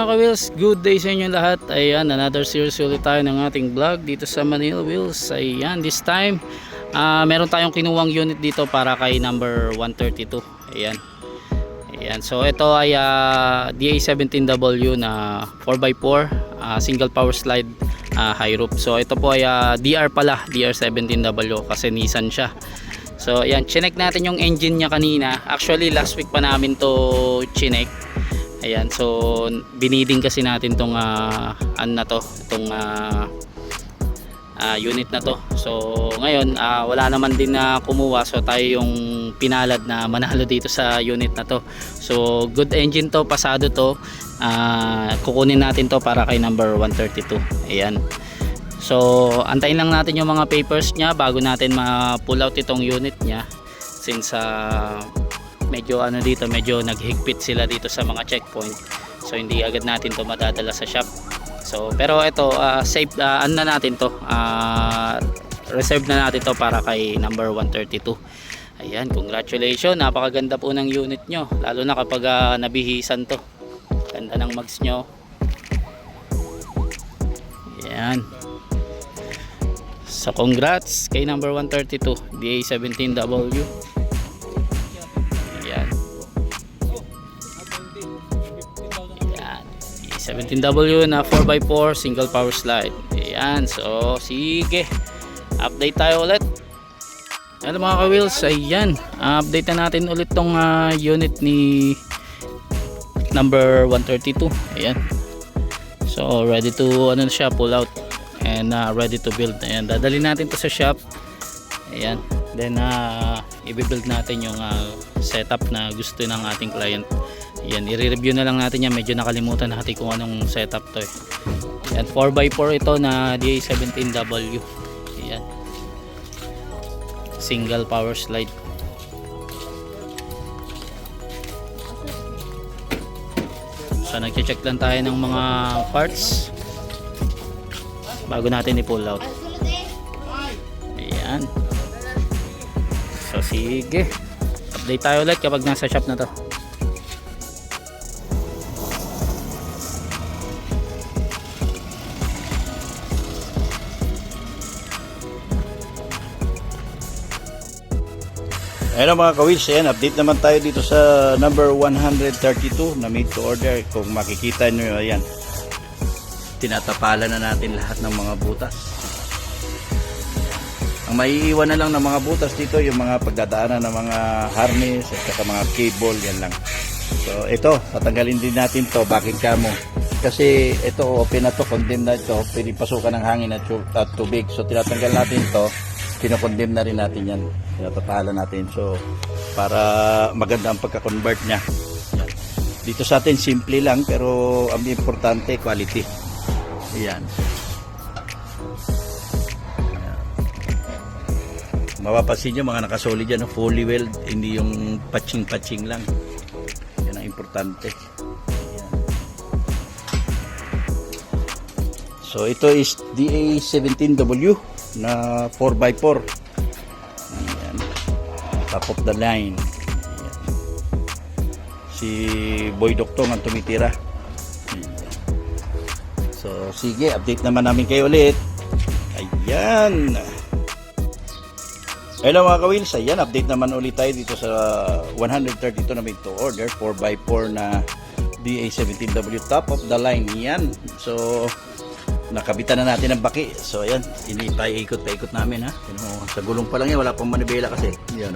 mga ka-wheels, good day sa inyo lahat. Ayan, another series ulit tayo ng ating vlog dito sa Manila Wheels. Ayan, this time meron tayong kinuwang unit dito para kay number 132. Ayan. Ayan, so ito ay DA17W na 4x4 single power slide high roof. So ito po ay DR pala, DR17W kasi Nissan siya. So ayan, chinek natin yung engine niya kanina. Actually last week pa namin to chinek. Ayan, so biniding kasi natin tong ano na to, itong unit na to. So ngayon wala naman din na kumuha, so tayo yung pinalad na manalo dito sa unit na to. So good engine to, pasado to. Kukunin natin to para kay number 132. Ayan. So antayin lang natin yung mga papers niya bago natin ma-pull out itong unit niya, since medyo ano dito, medyo naghigpit sila dito sa mga checkpoint. So hindi agad natin to madadala sa shop. So pero ito save ano na natin to, reserve na natin to para kay number 132. Ayan, congratulations, napakaganda po ng unit nyo, lalo na kapag nabihisan to. Ganda ng mags nyo. Ayan. So congrats kay number 132 DA17W. Ayan. Ayan, DA17W na 4x4 single power slide. Ayan, so sige, update tayo ulit. Hello mga ka-wheels, ayan, update na natin ulit tong unit ni number 132. Ayan, so ready to ano siya, pull out and ready to build. Ayan, dadali natin to sa shop. Ayan, then i-build natin yung setup na gusto ng ating client. Ayan, i-review na lang natin yan, medyo nakalimutan natin kung anong setup to eh. Ayan, 4x4 ito na DA17W. Ayan, single power slide. So nagche-check lang tayo ng mga parts bago natin i-pull out. Ayan. So sige, update tayo ulit kapag nasa shop na to. Ayun mga ka-wheels, ayan, update naman tayo dito sa number 132 na made to order. Kung makikita nyo, ayan, tinatapalan na natin lahat ng mga butas. Ang maiiwan na lang ng mga butas dito yung mga pagdadaanan ng mga harness at saka mga cable, yan lang. So ito, tatanggalin din natin to, backing camo, kasi ito open na to, condemn na ito, pinipasukan ng hangin at tubig. So tinatanggal natin to, kinokondemn na rin natin yan, tinatapalan natin. So para maganda ang pagka-convert nya. Dito sa atin simple lang, pero ang importante quality. Ayan. Mapapansin nyo mga nakasolid yan, fully weld, hindi yung patching lang. Yan ang importante. Ayan. So ito is DA17W na 4x4. Ayan, top of the line. Ayan. Si Boy Doctor ang tumitira. Ayan. So sige, update naman namin kayo ulit. Ayan. Hello mga ka-wheels, ayan, update naman ulit tayo dito sa 132 na made to order 4x4 na DA17W top of the line. Yan, so nakabitan na natin ang baki. So ayan, ikot namin ha. Sa gulong pa lang yan, wala pang manibela kasi. Yan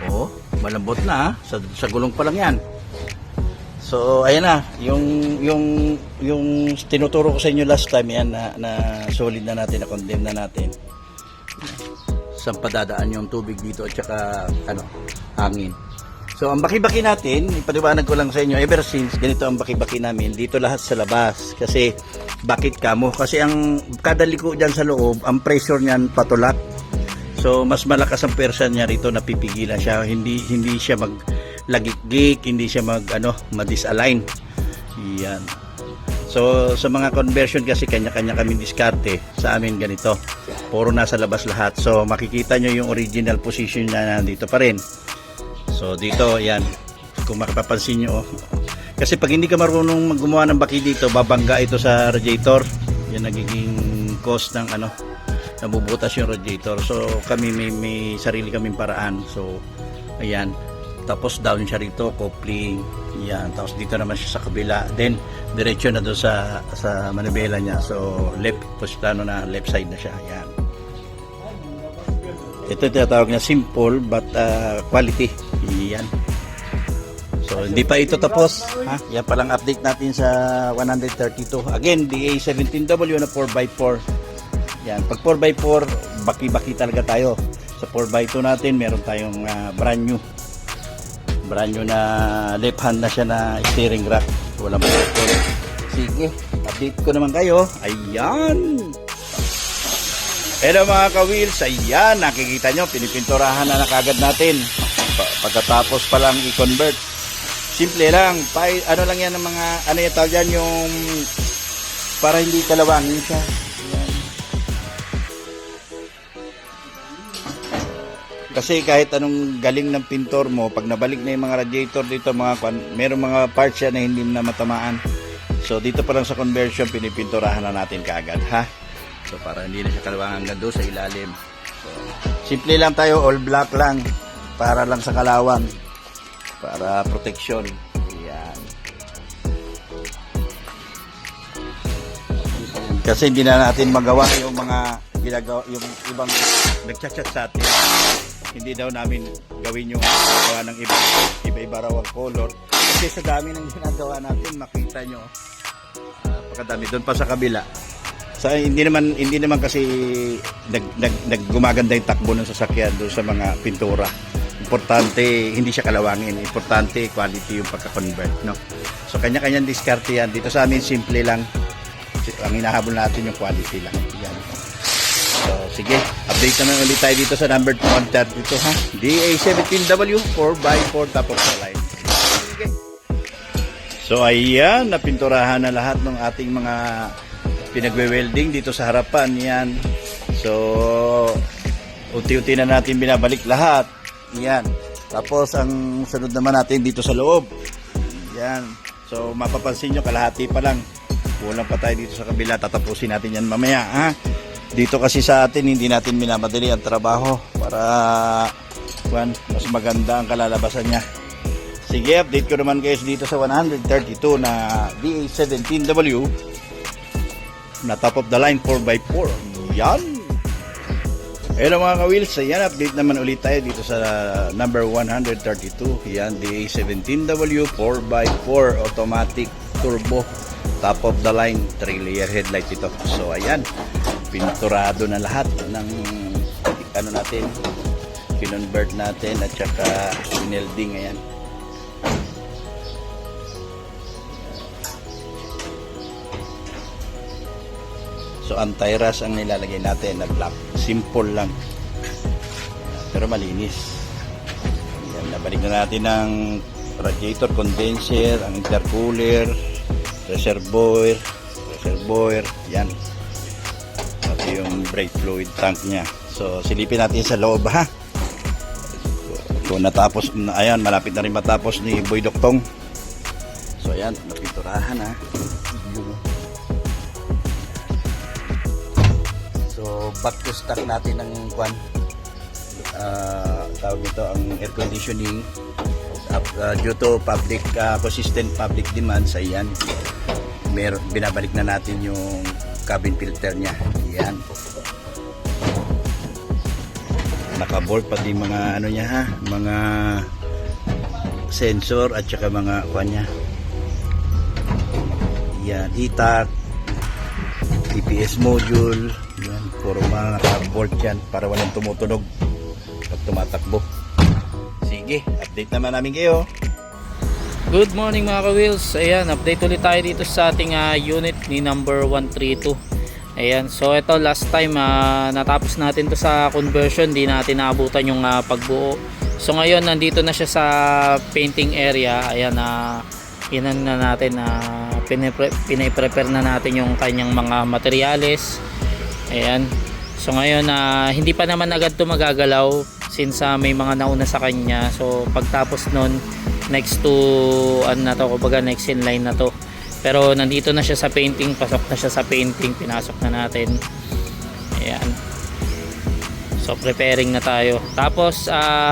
oh, malambot na ha. Sa gulong pa lang yan. So ayan na, yung tinuturo ko sa inyo last time yan na solid na natin, na condemn na natin. Saan padadaan yung tubig dito at saka hangin. So ang baki-baki natin, ipaliwanag ko lang sa inyo, ever since ganito ang baki-baki namin, dito lahat sa labas. Kasi bakit kamo? Kasi ang kada liko dyan sa loob, ang pressure niyan patulak. So mas malakas ang persa niya rito, napipigilan siya, hindi siya maglagik-gik, hindi siya ma-disalign. Yan. So sa mga conversion kasi kanya-kanya kami diskarte. Sa amin ganito, puro nasa labas lahat. So makikita nyo yung original position na nandito pa rin. So dito, ayan, kung mapapansin nyo, Kasi pag hindi ka marunong gumawa ng baki dito, babangga ito sa radiator. Yan nagiging cause ng ano, nabubutas yung radiator. So kami may sarili kaming paraan. So ayan, tapos down siya rito, coupling. Yan, tapos dito naman siya sa kabila. Then diretso na doon sa manibela niya. So left left side na siya. Yan. Ito tinatawag na simple but quality. Yan. So hindi pa ito tapos, ha? Yan pa lang update natin sa 132. Again, DA17W na 4x4. Yan, pag 4x4, baki-baki talaga tayo. Sa 4x2 natin, meron tayong brand new na left hand na siya na steering rack. Walang motor. Sige, update ko naman kayo. Ayan. Hello mga ka-wheels, ayan, nakikita nyo, pinipinturahan na kagad natin. Pagkatapos pa lang i-convert. Simple lang, ano lang yan ng mga, ano yung tawag yan, yung para hindi kalawangin siya. Ayan. Kasi kahit anong galing ng pintor mo, pag nabalik na yung mga radiator dito, merong mga parts yan na hindi na matamaan. So dito pa lang sa conversion, pinipinturahan na natin kaagad, ha? So para hindi na siya kalawangan hanggang doon sa ilalim. So, simple lang tayo, all black lang, para lang sa kalawang. Para protection. Yan. Kasi hindi na natin magawa yung mga ginagawa, yung ibang nagchat-chat sa atin. Hindi daw namin gawin yung gawa ng iba-iba raw ang color. Kasi sa dami ng ginagawa natin, makita nyo, pagkadami doon pa sa kabila. So, hindi naman kasi naggumaganda yung takbo ng sasakyan doon sa mga pintura. Importante, hindi siya kalawangin. Importante, quality yung pagka-convert, no? So, kanya-kanyang diskarte yan. Dito sa amin, simple lang. Ang hinahabol natin yung quality lang. Yan. So, sige. Update naman ulit tayo dito sa number 132, ha? DA17W 4x4 top of the line. Sige. So, ayan. Napinturahan na lahat ng ating mga pinagwe-welding dito sa harapan. Yan. So, unti-unti na natin binabalik lahat. Yan. Tapos ang sunod naman natin dito sa loob. Yan. So mapapansin nyo, kalahati pa lang. Kulang pa tayo dito sa kabila. Tatapusin natin yan mamaya, ha? Dito kasi sa atin, hindi natin minamadali ang trabaho para mas maganda ang kalalabasan niya. Sige, update ko naman guys dito sa 132 na DA17W na top of the line 4x4. Yan. Hello mga ka-wheels, ayan, update naman ulit tayo dito sa number 132. Yan, DA17W 4x4 automatic turbo top of the line 3-layer headlight ito. So ayan, pinturado na lahat ng ano natin, kinonvert natin at saka pinelding. Ayan. So anti-rust ang nilalagay natin na black. Simple lang. Pero malinis. Yan, nabalik na natin ang radiator, condenser, ang intercooler, reservoir, yan. Pati yung brake fluid tank niya. So silipin natin sa loob, ha. So natapos, ayan, malapit na rin matapos ni Boy Doktong. So ayan, napinturahan, ha. So back to stock natin ng tawag ito ang air conditioning due to public consistent public demands. Ayan, binabalik na natin yung cabin filter nya. Ayan, nakaboard pati mga ano nya, ha, mga sensor at saka mga nya. Ayan, itak, GPS module. Yan, puro mga naka-board yan para walang tumutunog pag tumatakbo. Sige, update naman namin kayo. Good morning mga ka-wheels. Ayan, update ulit tayo dito sa ating unit ni number 132. Ayan, so ito last time natapos natin to sa conversion, di natin naabutan yung pagbuo. So ngayon nandito na siya sa painting area. Ayan, inan na natin, piniprepare na natin yung kanyang mga materyales. Ayan, so ngayon hindi pa naman agad to magagalaw since may mga nauna sa kanya. So pagtapos nun, next to ano na to, kumbaga next in line na to. Pero nandito na siya sa painting, pasok na siya sa painting, pinasok na natin. Ayan. So preparing na tayo. Tapos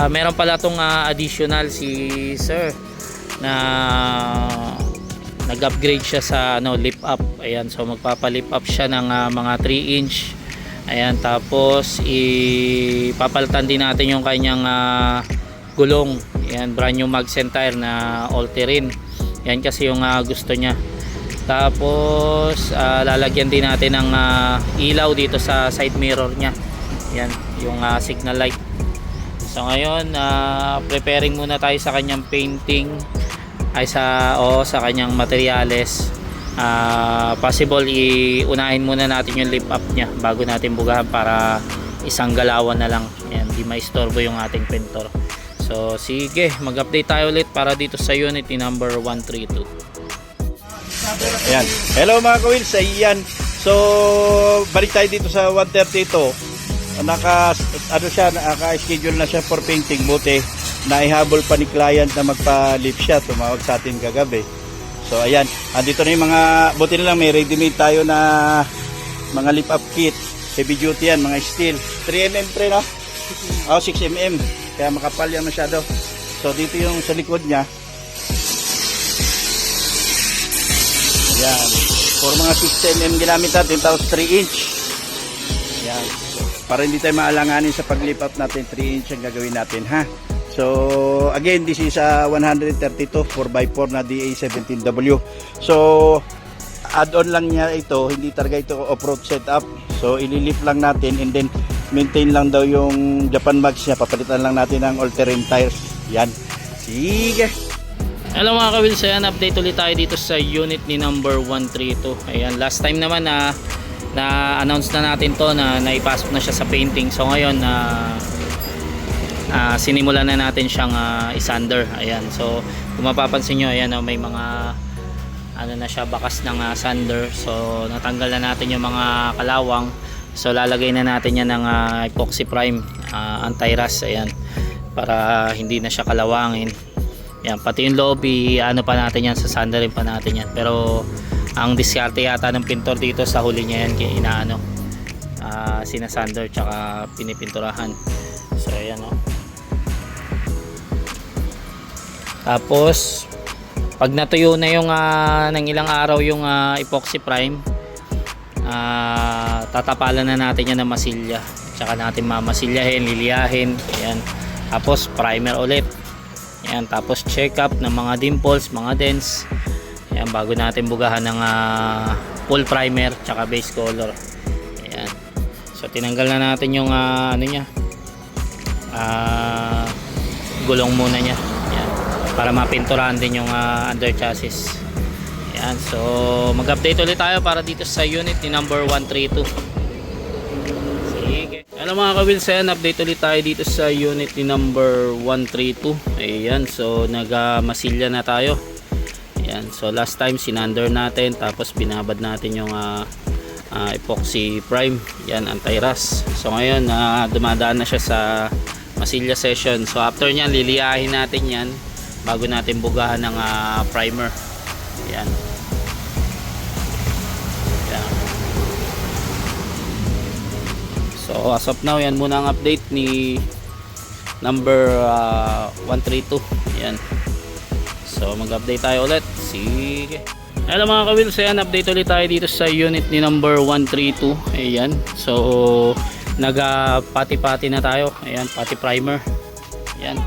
meron pala tong additional si sir na nag-upgrade siya sa lip up. Ayan, so magpapa-lip up siya ng mga 3 inch. Ayan, tapos ipapalitan din natin yung kanyang gulong. Ayan, brand new mags and tire na all-terrain. Yan kasi yung gusto niya. Tapos lalagyan din natin ng ilaw dito sa side mirror niya. Yan, yung signal light. So ngayon, preparing muna tayo sa kanyang painting ay sa kanyang materyales. Possible iunahin muna natin yung lip up niya bago natin bugahan para isang galawan na lang. Yan, di maistorbo yung ating pintor. So sige, mag-update tayo ulit para dito sa unit number 132. Ayan. Hello mga ka-wheels, ayan. So, balik tayo dito sa 132. Naka-schedule na siya for painting. Buti, naihabol pa ni client na magpa-lip siya. Tumawag sa atin kagabi. So, ayan. Andito na yung mga, buti na lang may ready-made tayo na mga lip up kit. Heavy duty yan, mga steel. 3mm pre, no? 6mm. Kaya makapal yan masyado. So, dito yung sa likod niya. Yan. For mga 6mm ginamit natin, tapos 3 inch. Yan. Para hindi tayo maalanganin sa pag-lip up natin, 3 inch ang gagawin natin, ha? So, again, this is a 132 4x4 na DA17W. So, add-on lang niya ito, hindi talaga ito off-road setup. So, ililip lang natin and then maintain lang daw yung Japan mags niya. Papalitan lang natin ng all-terrain tires. Yan. Sige. Hello mga ka-wheels, ayan, update ulit tayo dito sa unit ni number 132. Ayan, last time naman na-announce na natin to na naipasok na siya sa painting. So ngayon, sinimulan na natin siyang isander. Ayan, so kung mapapansin nyo, ayan, may mga na siya, bakas ng sander. So natanggal na natin yung mga kalawang. So lalagay na natin yan ng epoxy prime, anti-rust, ayan, para hindi na siya kalawangin. Yan, pati yung loob, ano pa natin yan, sasandarin pa natin yan. Pero ang diskarte yata ng pintor dito sa huli niya yan, kaya sinasander tsaka pinipinturahan. So ayan, o. Tapos pag natuyo na yung ng ilang araw yung epoxy prime, tatapalan na natin yan ng masilya. Tsaka natin mamasilyahin, liliyahin. Ayan. Tapos primer ulit. Ayan, tapos check up ng mga dimples, mga dents. Ayan, bago natin bugahan ng full primer tsaka base color. Ayan. So tinanggal na natin yung gulong muna niya. Ayan, para mapinturahan din yung under chassis. Ayan, so mag-update ulit tayo para dito sa unit ni number 132. Sige. Hello mga ka-wheels, ayan, update ulit tayo dito sa unit ni number 132. Ayan, so nagmasilya na tayo. Ayan, so last time sinander natin, tapos binabad natin yung epoxy prime, yan, anti-rust. So ngayon dumadaan na siya sa masilya session. So after nyan, liliyahin natin yan bago natin bugahan ng primer. Ayan. So as of now, yan muna ang update ni number 132. Yan. So mag-update tayo ulit. Sige. Hello mga ka-wheels, ayan, update ulit tayo dito sa unit ni number 132. Ayan. So nag-pati-pati na tayo. Ayan, pati primer. Ayan.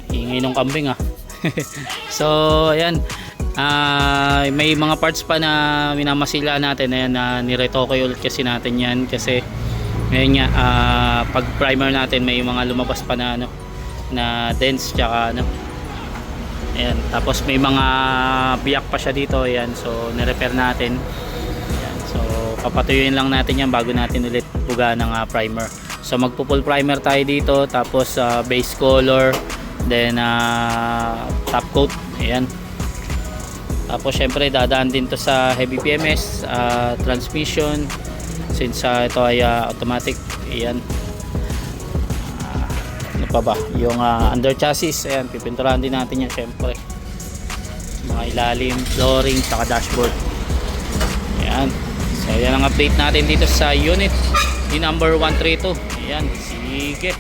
Ingay ng kambing ah. So ayan. May mga parts pa na minamasilya natin. Ayan, niretoke ulit kasi natin yan kasi ngayon nga, pag primer natin may mga lumabas pa na na dents tsaka ayan, tapos may mga biyak pa siya dito. Ayan, so nirepair natin. Ayan, so papatuyuin lang natin yan bago natin ulit buga ng primer. So magpo-full primer tayo dito, tapos base color, then top coat. Ayan. Tapos syempre dadaan din to sa heavy PMS, transmission, since ito ay automatic. Ayan. pa ba? Yung under chassis, ayan, pipinturahan din natin yan syempre. Mga ilalim, flooring, saka dashboard. Ayan. So yan ang update natin dito sa unit di number 132. Ayan, sige.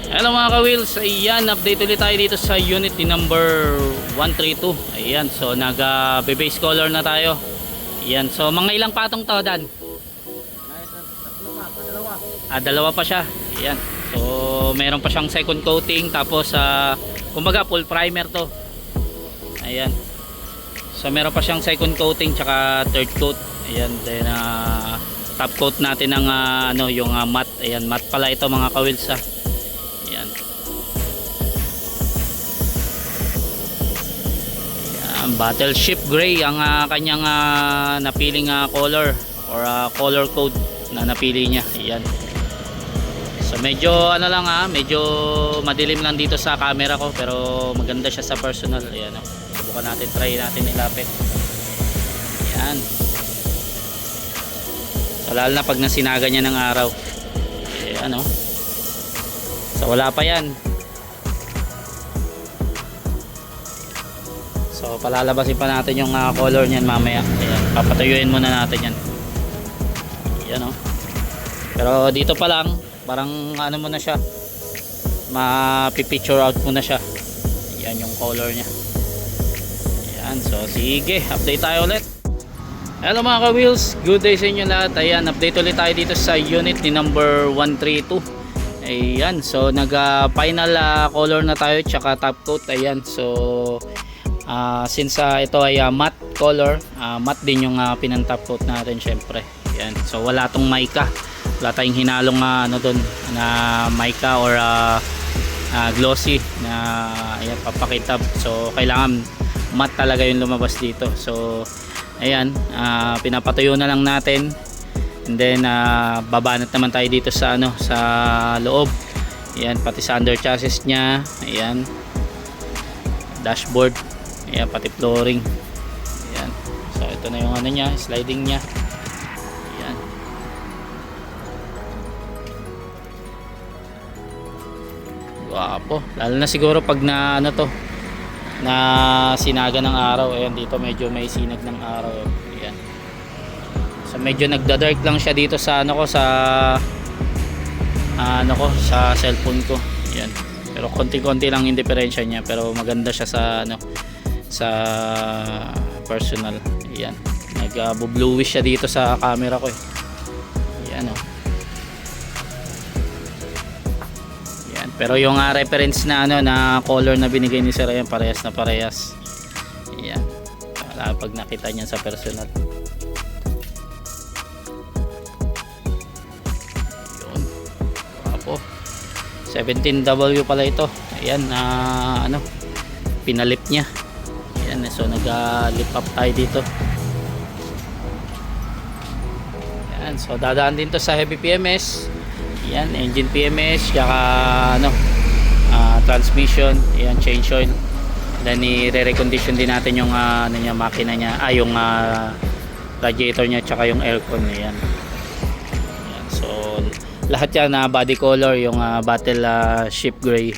Hello mga ka-wheels, ayan, update ulit tayo dito sa unit di number 132. Ayan, so nag-base color na tayo. Ayan, so mga ilang patong to, Dan? Dalawa pa siya. Ayan. So meron pa siyang second coating, tapos kumbaga full primer to. Ayan. So meron pa siyang second coating tsaka third coat. Ayan, then top coat natin ng yung matte. Ayan, matte pala ito mga ka-wheels. Ayan. Ayan, battleship gray ang kanyang napiling color or color code na napili niya. Ayan. So medyo medyo madilim lang dito sa camera ko, pero maganda siya sa personal. Ayan, subukan natin, try natin ilapit. Ayan. So lalo na pag nasinaga niya ng araw. Ayan, so wala pa yan. So palalabasin pa natin yung color niyan mamaya. Ayan, papatuyuin muna natin yan. Ayan, pero dito pa lang parang mo na siya, mapipicture out mo na siya. Ayan yung color niya. Ayan, so sige, update tayo ulit. Hello mga ka-wheels, good day sa inyo lahat. Ayan, update ulit tayo dito sa unit ni number 132. Ayan, so nag final color na tayo tsaka top coat. Ayan, so since ito ay matte color, matte din yung pinantop coat natin syempre. Ayan, so wala tong mica, wala tayong hinalong doon na mica or glossy na ayan, papakitab. So kailangan matte talaga yung lumabas dito. So ayan, pinapatuyo na lang natin, and then babanat naman tayo dito sa sa loob. Ayan, pati sa under chassis nya, ayan, dashboard, ayan, pati flooring. Ayan, so ito na yung nya, sliding nya. Ayan, guwapo, lalo na siguro pag na na sinaga ng araw. Ayan, dito medyo may sinag ng araw. Ayan, so medyo nagda-dark lang siya dito sa sa cellphone ko. Ayan, pero konti-konti lang yung diferensya niya, pero maganda siya sa personal. Ayan, nag-bluish siya dito sa camera ko. Ayan, pero yung reference na na color na binigay ni Sir, ayan, parehas na parehas. Ayan, para pag nakita niya sa personal. Yun, apo 17W pala ito. Ayan, pinalip niya. Ayan, so nag-lip up tayo dito. Ayan, so dadaan din to sa heavy PMS. Yan, engine PMS, saka transmission, yan, change oil. Then i-recondition din natin yung niya, makina niya, yung radiator niya, tsaka yung aircon niya. Yan. Yan, so lahat yan body color, yung battleship gray.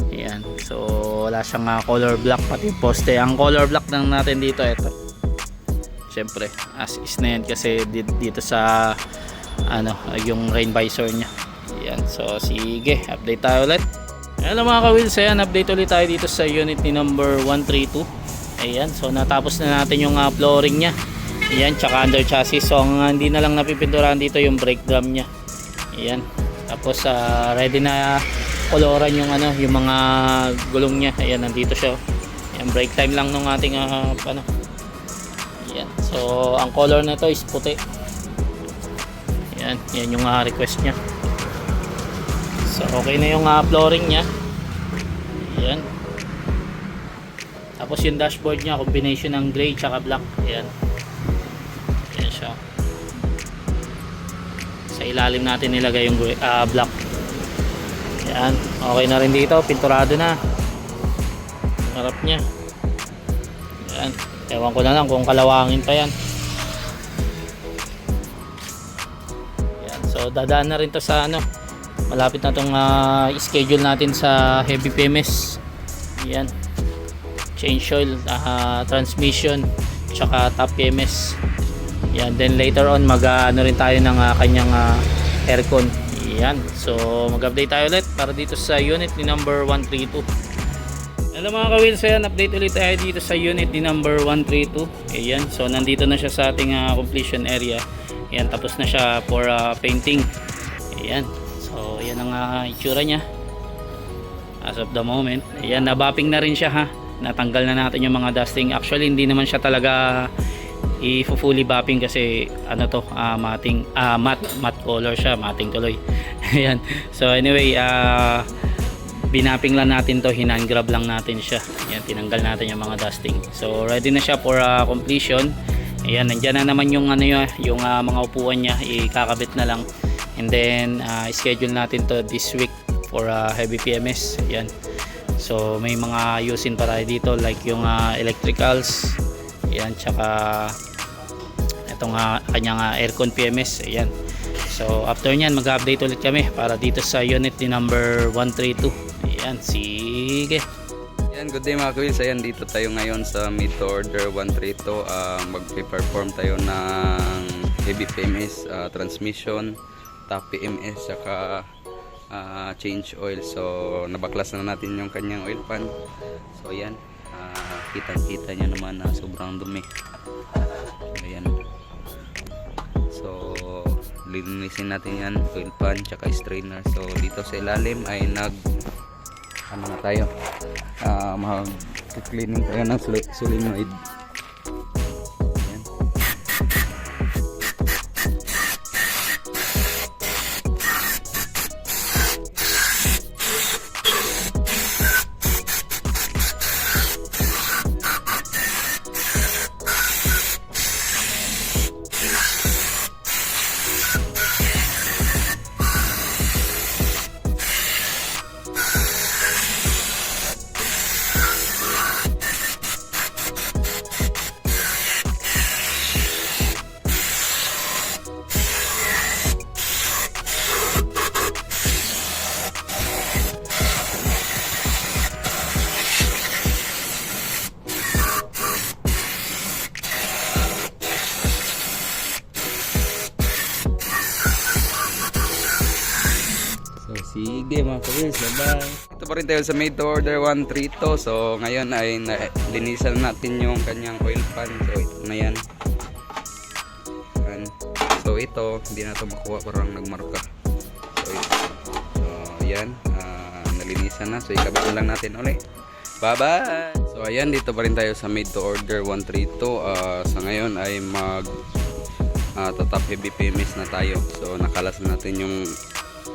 Yan, so wala siyang color black, pati poste. Ang color black lang natin dito, ito. Syempre, as is na yan kasi dito sa yung rain visor nya. Ayan, so sige, update tayo ulit. Hello mga ka-wheels, ayan, update ulit tayo dito sa unit ni number 132. Ayan, so natapos na natin yung flooring nya. Ayan, tsaka under chassis. So hindi na lang napipinturahan dito yung brake drum nya. Ayan, tapos ready na koloran yung yung mga gulong nya. Ayan, nandito siya. Ayan, brake time lang nung ating Ayan, so ang color na to is puti. Yan, yan yung request niya. So okay na yung flooring niya. Yan. Tapos yung dashboard niya, combination ng gray tsaka black. Yan. Yan siya. Sa ilalim natin nilagay yung black. Yan. Okay na rin dito, pinturado na. Harap niya. Yan. Ewan ko na lang kung kalawangin pa yan. So dadaan na rin to sa malapit na itong schedule natin sa heavy PMS. Yan, change oil, transmission, tsaka top PMS. Yan, then later on ano rin tayo ng kanyang aircon. Yan, so mag-update tayo ulit para dito sa unit ni number 132. Hello mga ka-wheels, ayan, update ulit tayo dito sa unit ni number 132. Ayan, so nandito na siya sa ating completion area. Ayan, tapos na siya for painting. Ayan, so ayan ang itsura niya as of the moment. Ayan, nabapping na rin siya ha. Natanggal na natin yung mga dusting. Actually, hindi naman siya talaga i-fully bapping kasi ano to, matte color siya, matting tuloy. Ayan, so anyway, binapping lang natin to, hinan-grab lang natin siya. Ayan, tinanggal natin yung mga dusting. So ready na siya for completion. Ayan, nandiyan na naman yung yung mga upuan niya, ikakabit na lang. And then schedule natin to this week for heavy PMS. Ayan, so may mga ayusin pa tayo dito like yung electricals. Ayan, tsaka itong kanyang aircon PMS. Ayan, so after nyan mag-update ulit kami para dito sa unit ni number 132. Ayan, sige. Ayan, good day mga ka-wheels. Ayan, dito tayo ngayon sa made to order 132. Mag-perform tayo ng heavy PMS, transmission, top PMS, saka change oil. So nabaklas na natin yung kanyang oil pan. So ayan, kita nyo naman na sobrang dumi. Ayan, so lilinisin natin yan, oil pan tsaka strainer. So dito sa ilalim ay ano na tayo, mag-cleaning tayo ng solenoid. Ayan. Sige mga ka-wheels, bye-bye. Ito pa rin tayo sa made to order 132. So ngayon ay linisan natin yung kanyang oil pan. So ito na yan. So ito, hindi na ito makuha, parang nagmarka. So yan, nalinisan na. So ikabit lang natin ulit. Bye-bye! So ayan, dito pa rin tayo sa made to order 132. Sa ngayon ay tatap heavy PMS na tayo. So nakalas natin yung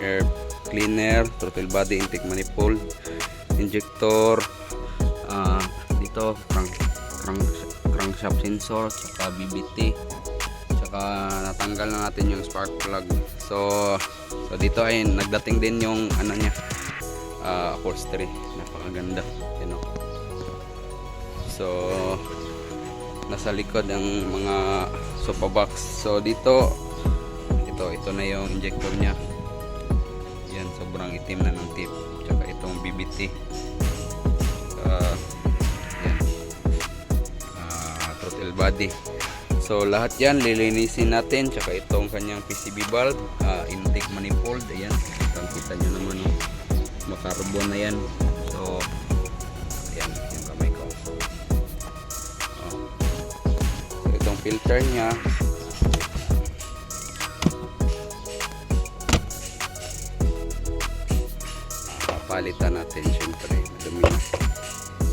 air cleaner, throttle body, intake manifold, injector, dito crankshaft sensor, tsaka BBT, tsaka natanggal na natin yung spark plug. So dito ay nagdating din yung ano niya, upholstery, napakaganda, you know. So nasa likod ang mga sofa box. So dito ito na yung injector niya. Yan, sobrang itim na ng tip. Tsaka itong BBT. Yan. Throttle body. So lahat yan lilinisin natin. Tsaka itong kanyang PCB valve, intake manifold. Ayan, kita nyo naman, no? Makarbon na yan. So ayan, yung kamay ko. So itong filter nya, papalitan natin, syempre madumi na.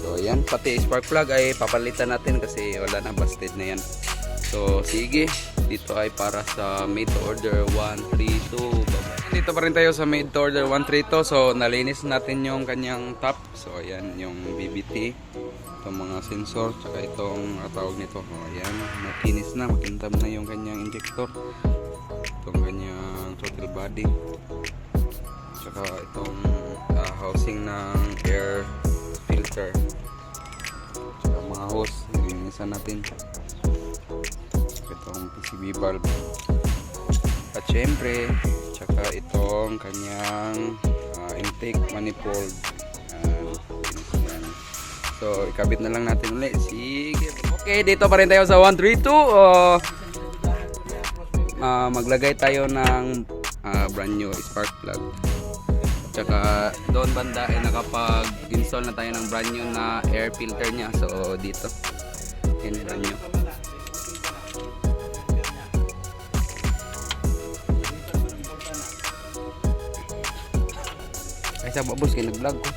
So ayan, pati spark plug ay papalitan natin kasi wala na, busted na yan. So sige, dito ay para sa made to order 132. Dito pa rin tayo sa made to order 132. So nalinis natin yung kanyang top. So ayan, yung BBT, itong mga sensor, tsaka itong tawag nito. Ayan, makinis na, makintab na yung kanyang injector, itong kanyang throttle body, tsaka itong housing ng air filter, tsaka mga hose, nilinisan natin, itong PCB valve, at syempre tsaka itong kanyang intake manifold. Yan. So ikabit na lang natin ulit. Sige. Okay, dito pa rin tayo sa 132. Maglagay tayo ng brand new spark plug. Tsaka doon banda ay nakapag-install na tayo ng brand new na air filter niya. So dito, yan brand new. Ay sa babos kayo nag-vlog ko.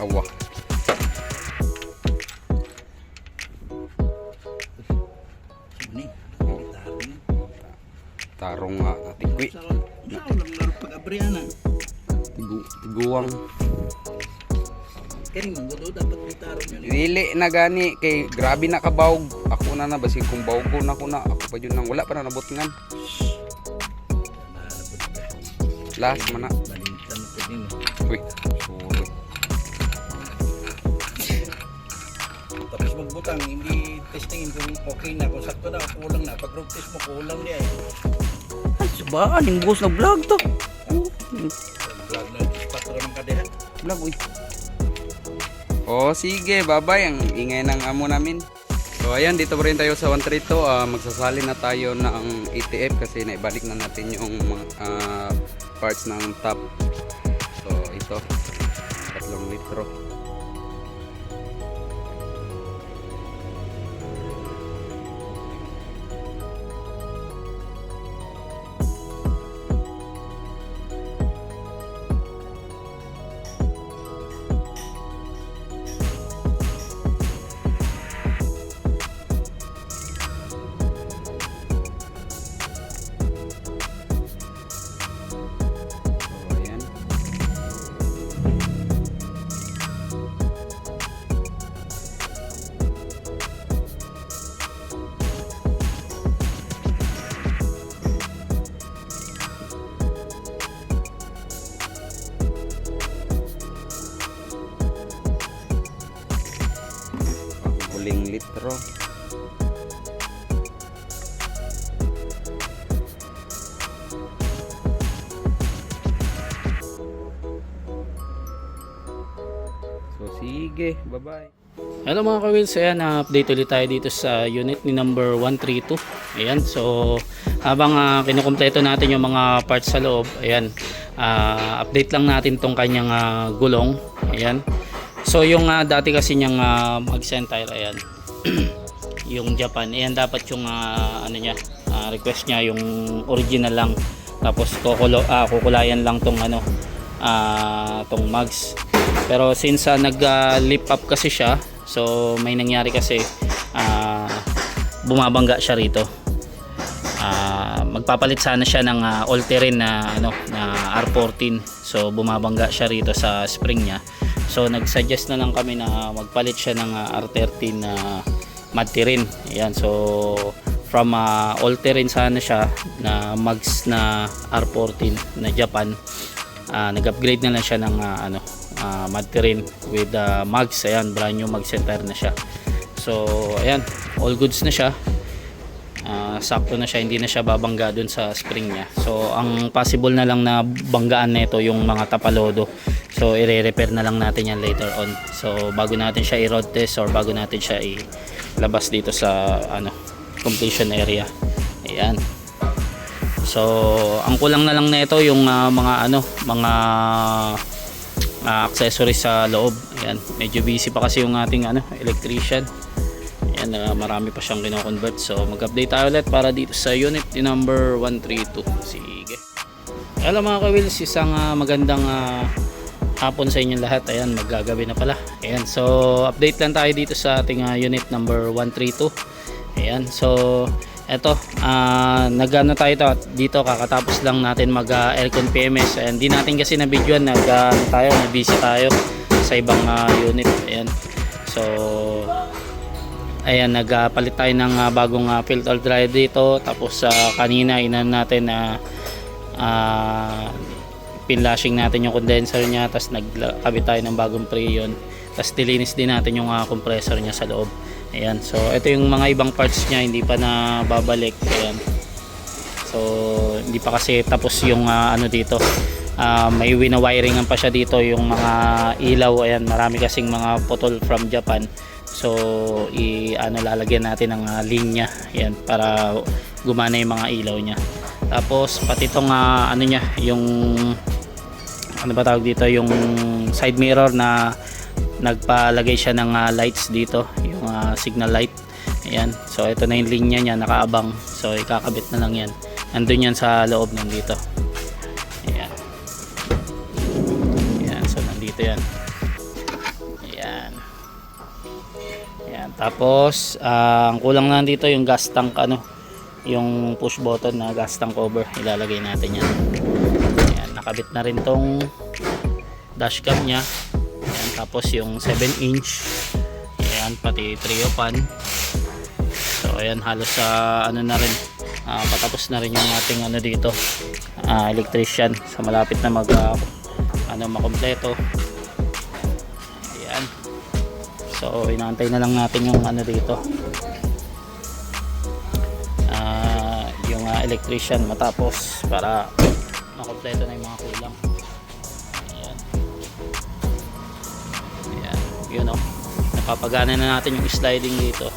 Awa. Ni. Tarong nga tigwi. Pag-abriana. Tiguwang. Kani man gudo dapat gitarong yun. Dili na gani kay grabe na kabawg. Ako na basig kung bawg ko na ako na. Ako pa yun nang wala pa na nabot ngan. Last man na. Balintan ko din. Uy, surot. Tapos magbutang, hindi testingin kung okay na, kung sakto na, kulang na. Pag road test mo, kulang niya eh. Ay, subaan yung boss na vlog to. Vlog na, patro ng kadehan. Vlog, uy. Oh, sige, bye-bye. Ang ingay ng amo namin. So, ayan, dito pa rin tayo sa 132. Magsasali na tayo ng ATF kasi naibalik na natin yung parts ng top. So, ito. 3 litro. Huling litro. So sige, bye-bye. Hello mga ka-wheels, ayan, update ulit tayo dito sa unit ni number 132. Ayan, so habang kinukumpleto natin yung mga parts sa loob, ayan, update lang natin tong kanyang gulong. Ayan, so yung dati kasi niyang mag-center, ayan, yung Japan, ayan, dapat yung ano niya, request niya yung original lang, tapos kukulayan lang tong ano, tong mags. Pero since nag-lip up kasi siya, so may nangyari kasi, bumabangga siya rito. Magpapalit sana siya ng all-terrain na ano, na R14. So bumabangga siya rito sa spring niya. So nag-suggest na lang kami na magpalit siya ng R13 na mud-terrain. Ayan, so from all-terrain sana siya na mags na R14 na Japan, nag-upgrade na lang siya ng ano, mud-terrain with mags. Ayan, brand new mag center na siya. So ayan, all goods na siya. Sakto na siya, hindi na siya babangga dun sa spring niya. So ang possible na lang na banggaan nito yung mga tapalodo. So i-repair na lang natin yan later on. So bago natin siya i-road test or bago natin siya ilabas dito sa ano, completion area. Ayan. So ang kulang na lang nito yung mga ano, mga accessories sa loob. Ayan, medyo busy pa kasi yung ating ano, electrician. Ayan, marami pa siyang kino-convert. So mag-update tayo ulit para dito sa unit ni number 132. Sige. Hello mga ka-wheels, isang magandang hapon sa inyong lahat. Ayan, maggagabi na pala. Ayan, so update lang tayo dito sa ating unit number 132. Ayan, so eto, nag-ano tayo dito, kakatapos lang natin mag aircon PMS. Ayan, di natin kasi na-videoan, nag-busy tayo sa ibang unit. Ayan, so ayan, nagpalit tayo ng bagong filter dryer dito. Tapos kanina inan natin na pinlashing natin yung condenser niya, tapos nagkabit tayo ng bagong preyon, tapos dilinis din natin yung compressor niya sa loob. Ayan, so ito yung mga ibang parts niya, hindi pa na babalik. Ayan, so hindi pa kasi tapos yung ano dito. May winawiringan pa siya dito yung mga ilaw. Ayan, marami kasing mga putol from Japan. So lalagyan natin ng linya. Ayan, para gumana yung mga ilaw niya. Tapos pati itong ano niya, yung ano ba tawag dito, yung side mirror na nagpalagay siya ng lights dito, yung signal light. Ayan, so ito na yung linya niya, nakaabang. So ikakabit na lang yan, andun yan sa loob nandito. Ayan, ayan, so nandito yan. Ayan, ayan. Tapos ang kulang lang dito yung gas tank, ano, yung push button na gas tank cover, ilalagay natin yan. Ayan, nakabit na rin tong dashcam nya. Ayan, tapos yung 7-inch, ayan, pati trio pan. So ayan, halos sa ano na rin, patapos na rin yung ating ano dito, electrician. So malapit na makompleto. Ayan, so inaantay na lang natin yung ano dito, yung electrician matapos para makompleto na yung mga kulang. Ayan, ayan, yun o, napapagana na natin yung sliding dito.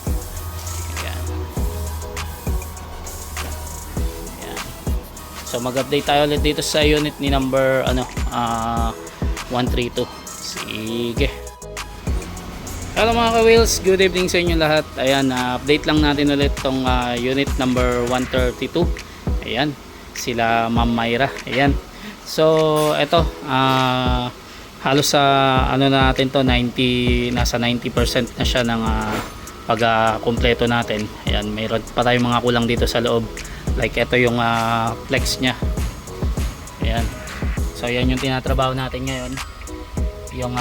So mag-update tayo ulit dito sa unit ni number 132. Sige. Hello mga ka-wheels, good evening sa inyo lahat. Ayan, update lang natin ulit tong unit number 132. Ayan, sila Ma'am Myra. Ayan. So ito, halos sa ano na natin to, nasa 90% na siya ng pag-kumpleto natin. Ayan, mayroon pa tayong mga kulang dito sa loob. Like ito yung flex nya. Ayan. So yan yung tinatrabaho natin ngayon. Yung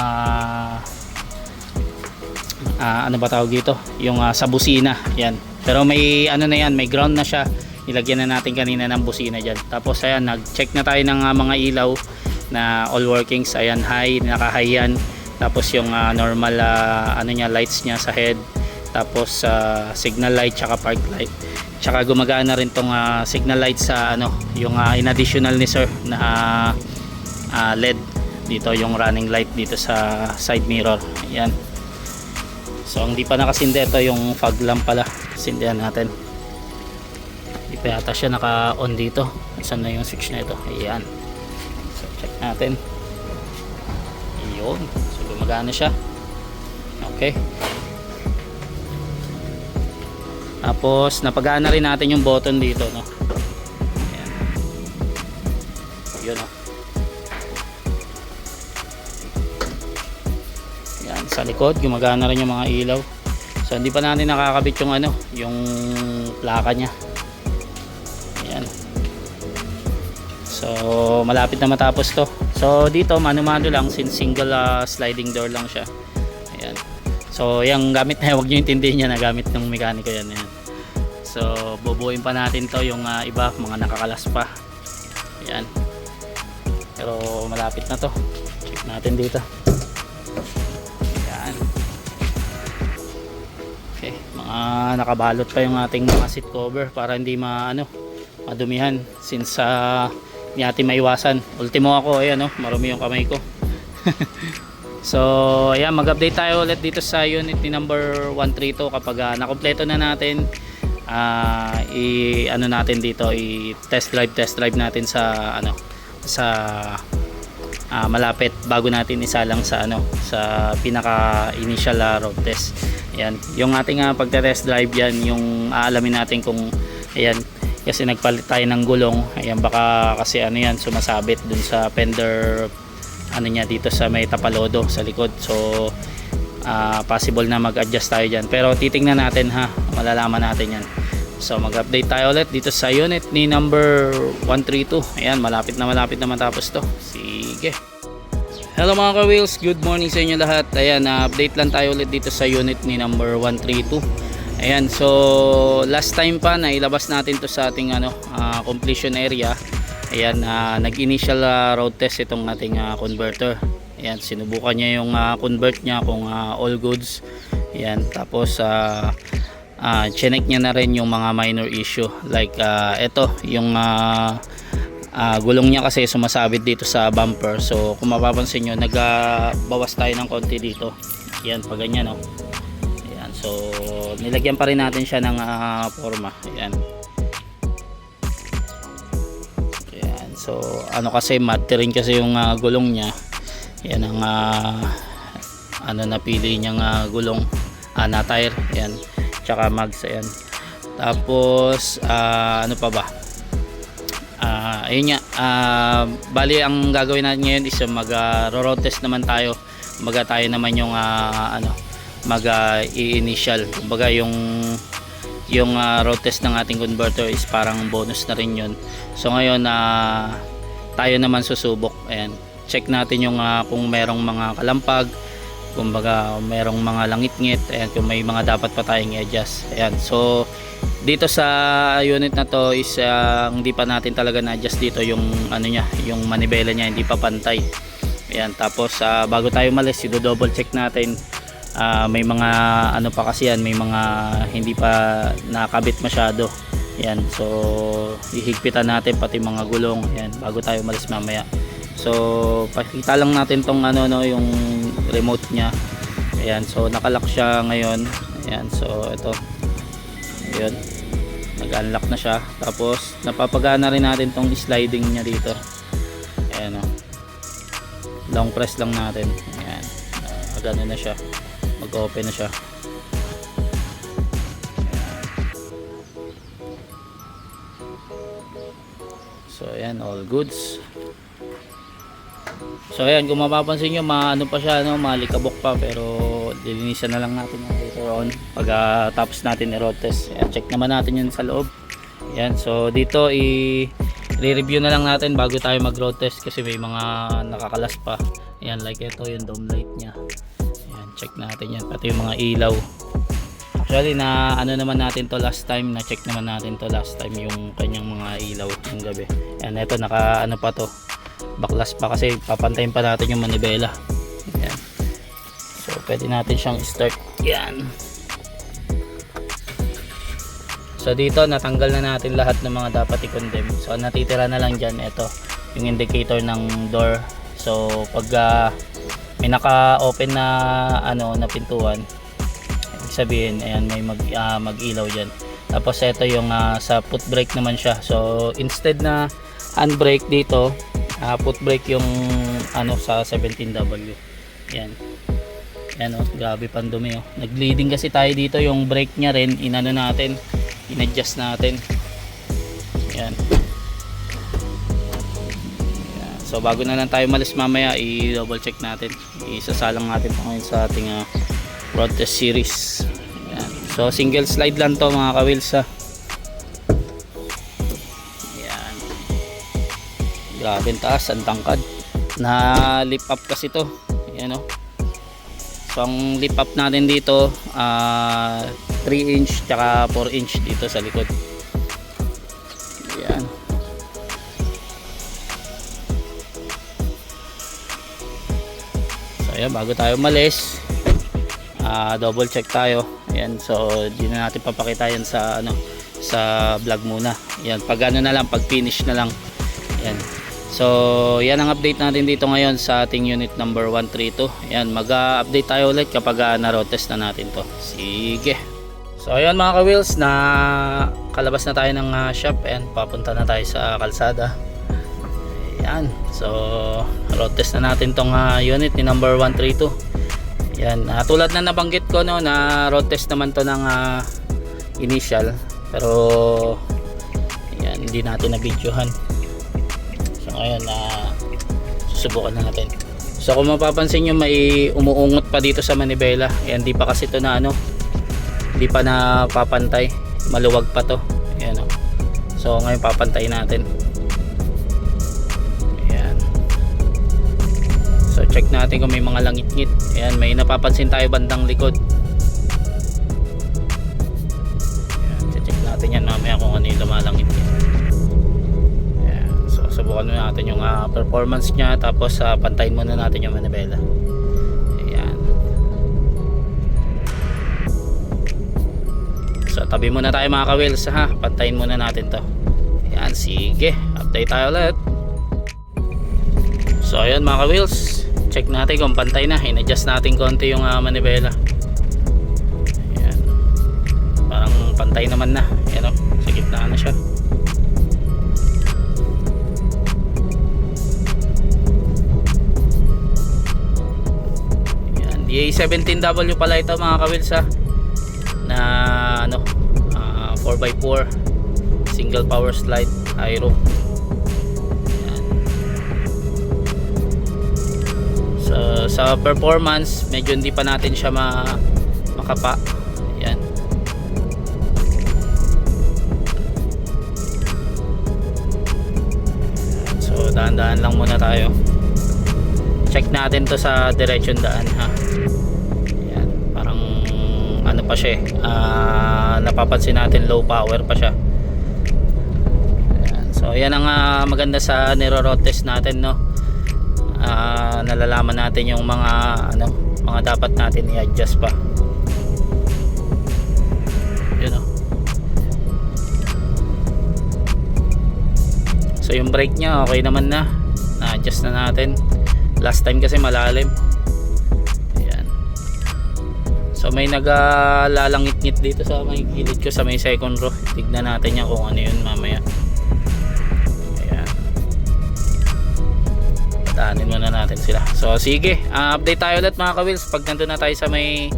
ano ba tawag dito? Yung sa busina. Ayan. Pero may ano na yan, may ground na siya. Ilagyan na natin kanina ng busina dyan. Tapos ayan, nag-check na tayo ng mga ilaw na all workings. Ayan, high, naka-high yan. Tapos yung normal ano nya, lights nya sa head. Tapos signal light tsaka park light. Tsaka gumagana rin tong signal light sa ano, yung in additional ni sir na LED dito, yung running light dito sa side mirror. Ayan. So hindi pa nakasindi, ito yung fog lamp pala. Sindihan natin. Hindi pa yata siya naka-on dito. Saan na yung switch na ito? Ayan. So check natin. Ayun. So gumagana siya. Okay. Tapos napagana rin natin yung button dito, no. Ayan. Yun, no. Ayan, sa likod gumagana rin yung mga ilaw. So hindi pa natin nakakabit yung ano, yung plaka nya. Ayan. So malapit na matapos to. So dito mano-mano lang, since single sliding door lang siya. Ayan. So yung gamit na, huwag nyo intindihin niya na gamit ng mekaniko yan. Ayan. So bubuin pa natin to, yung iba mga nakakalas pa. Ayan. Pero malapit na to. Check natin dito. Ayan. Okay, mga nakabalot pa yung ating mga seat cover para hindi madumihan, since hindi natin maiwasan. Ultimo ako, ayan, marumi yung kamay ko. So ayan, mag-update tayo ulit dito sa unit ni number 132 kapag nakompleto na natin. Ano natin dito, i-test drive natin sa malapit bago natin isalang sa sa pinaka initial road test. Ayan, yung ating pagte-test drive yan, yung aalamin natin kung ayan, kasi nagpalit tayo ng gulong. Ayan, baka kasi yan sumasabit dun sa fender niya dito sa may tapalodo sa likod. So possible na mag-adjust tayo dyan, pero titingnan natin, malalaman natin yan. So mag-update tayo ulit dito sa unit ni number 132. Ayan, malapit na matapos to. Sige. Hello mga ka-wheels, good morning sa inyo lahat. Ayan, update lang tayo ulit dito sa unit ni number 132. Ayan, so last time pa nailabas natin to sa ating completion area. Ayan, nag-initial road test itong ating converter. Ayan, sinubukan niya yung convert niya kung all goods. Ayan, tapos chinek niya na rin yung mga minor issue like ito yung gulong niya kasi sumasabit dito sa bumper. So kung mapapansin nyo, nagbawas tayo ng konti dito. Yan, pag ganyan, no? Yan, so nilagyan pa rin natin siya ng forma. Yan. Yan, so ano kasi matte rin kasi yung gulong niya. Yan ang napili niyang gulong na tire. Yan, tsaka mags. Yan. Tapos ano pa ba? Ayun nga, bali ang gagawin natin ngayon is mag road test naman tayo. Kumbaga tayo naman yung mag i-initial. Kumbaga yung road test ng ating converter is parang bonus na rin yun. So ngayon tayo naman susubok. Ayan, check natin yung kung merong mga kalampag, kumbaga merong mga langit-ngit, ayan, kung may mga dapat pa tayong i-adjust. Ayan, so dito sa unit na to is hindi pa natin talaga na-adjust dito yung niya, yung manibela niya, hindi pa pantay. Ayan, tapos bago tayo malis, i-double check natin. May mga pa kasi yan, may mga hindi pa nakabit masyado. Ayan, so ihigpitan natin pati mga gulong, ayan, bago tayo malis mamaya. So pakita lang natin tong yung remote niya. Ayan, so nakalock siya ngayon. Ayan, so ito. Ayun, nag-unlock na siya. Tapos napapagana rin natin tong sliding niya dito. Ayan, long press lang natin. Ayan, gano'n na siya, mag-open na siya. Ayan. So ayan, all goods. So ayan, kung mapapansin nyo, pa siya, malikabok pa, pero lilinisan na lang natin later on pag tapos natin i-road test. Ayan, check naman natin yun sa loob. Ayan, so dito i-review na lang natin bago tayo mag-road test kasi may mga nakakalas pa. Ayan, like ito yung dome light nya. Ayan, check natin yan, pati yung mga ilaw. Actually na naman natin to last time, na check naman natin to last time yung kanyang mga ilaw yung gabi. Ayan, ito naka pa to, baklas pa kasi papantayin pa natin yung manibela. Ayan. So pwede natin siyang start. Yan. So dito natanggal na natin lahat ng mga dapat i-condemn. So natitira na lang dyan ito, yung indicator ng door. So pag may naka-open na na pintuan, ibig sabihin ayan, may mag-ilaw dyan. Tapos ito yung sa foot brake naman siya. So instead na handbrake dito, foot brake yung sa 17W. Yan. Yan, grabe pandumi, nag-bleeding kasi tayo dito. Yung brake nya rin natin, in-adjust natin. Yan. Yan. So bago na lang tayo malis mamaya, i-double check natin. Isasalang natin pa ngayon sa ating road test series. Yan. So single slide lang to mga ka-wheels. Grabe taas, ang tangkad. Na lift up kasi to. Ayan, so ang lift up natin dito 3 inch tsaka 4 inch dito sa likod. Ayan. So ayan, bago tayo malis, double check tayo. Ayan, so di na natin papakita yan sa sa vlog muna. Ayan, pag na lang, pag finish na lang. Ayan. So yan ang update natin dito ngayon sa ating unit number 132. Ayan, mag-update tayo ulit kapag na-road test na natin to. Sige. So ayan mga ka-wheels, na kalabas na tayo ng shop. Ayan, papunta na tayo sa kalsada. Ayan, so road test na natin tong unit ni number 132. Ayan, tulad na nabanggit ko na road test naman to ng initial, pero ayan, hindi natin na-videohan. Ngayon susubukan na natin. So kung mapapansin nyo, may umuungot pa dito sa manibela. Ayan, di pa kasi ito na di pa na papantay, maluwag pa to. Ayan, so ngayon papantay natin. Ayan, so check natin kung may mga langit-ngit. Ayan, may napapansin tayo bandang likod. Ayan, check natin yan mamaya kung ano yung lumalangit-ngit. Subukan muna natin yung performance nya, tapos pantayin muna natin yung manibela. Ayan. So tabi muna tayo mga ka-wheels ha. Pantayin muna natin to. Yan, sige. Update tayo ulit. So ayun mga ka-wheels, check natin kung pantay na. In-adjust natin konti yung manibela. Yan. Parang pantay naman na. Yan o, sa gitna na siya. Yan, DA17W pala ito mga ka-wheels ha. Na ano, 4x4 single power slide aero. Yan. So sa performance medyo hindi pa natin siya makapa. Yan. So dahan-dahan lang muna tayo. Check natin to sa diretsyon daan ha. Yan, parang ano pa siya napapansin natin low power pa siya. Ayan. So yan ang maganda sa niro-road test natin, no. Nalalaman natin yung mga dapat natin i-adjust pa. Yun, oh. So yung brake nya okay naman na. Na-adjust na natin. Last time kasi malalim. So may naglalangit-ngit dito sa may gilid ko sa may second row. Tignan natin yan kung ano yun mamaya. Ayan. Patahanin muna natin sila. So sige, update tayo ulit mga ka-wheels pag nandun na tayo sa may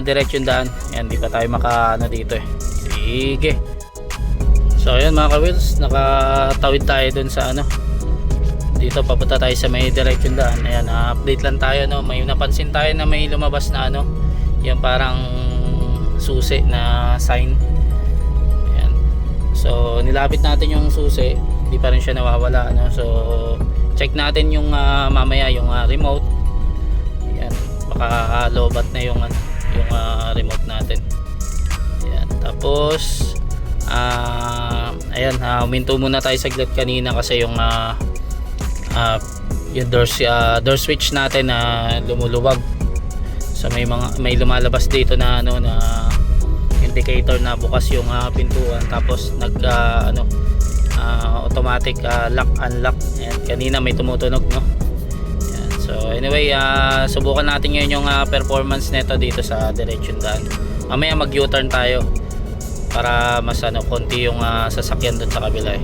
direction daan. Ayan, di pa tayo makaano dito eh. Sige. So ayan mga ka-wheels, nakatawid tayo dun sa ano. Dito papunta tayo sa may direction daan. Ayan, update lang tayo, no. May napansin tayo na may lumabas na ano, yung parang susi na sign. Ayan. So nilapit natin yung susi, hindi pa rin siya nawawala, ano? So check natin yung mamaya yung remote. Ayan, baka lobat na yung remote natin. Ayan. Tapos ayan, huminto muna tayo saglit kanina kasi yung door switch natin na lumuluwag. So may lumalabas dito na ano na indicator na bukas yung pintuan, tapos automatic lock unlock. Ayan, kanina may tumutunog, no. Ayan, so anyway, subukan natin ngayon yung performance nito dito sa direction daan. Mamaya mag U-turn tayo para mas konti yung sasakyan doon sa kabila eh.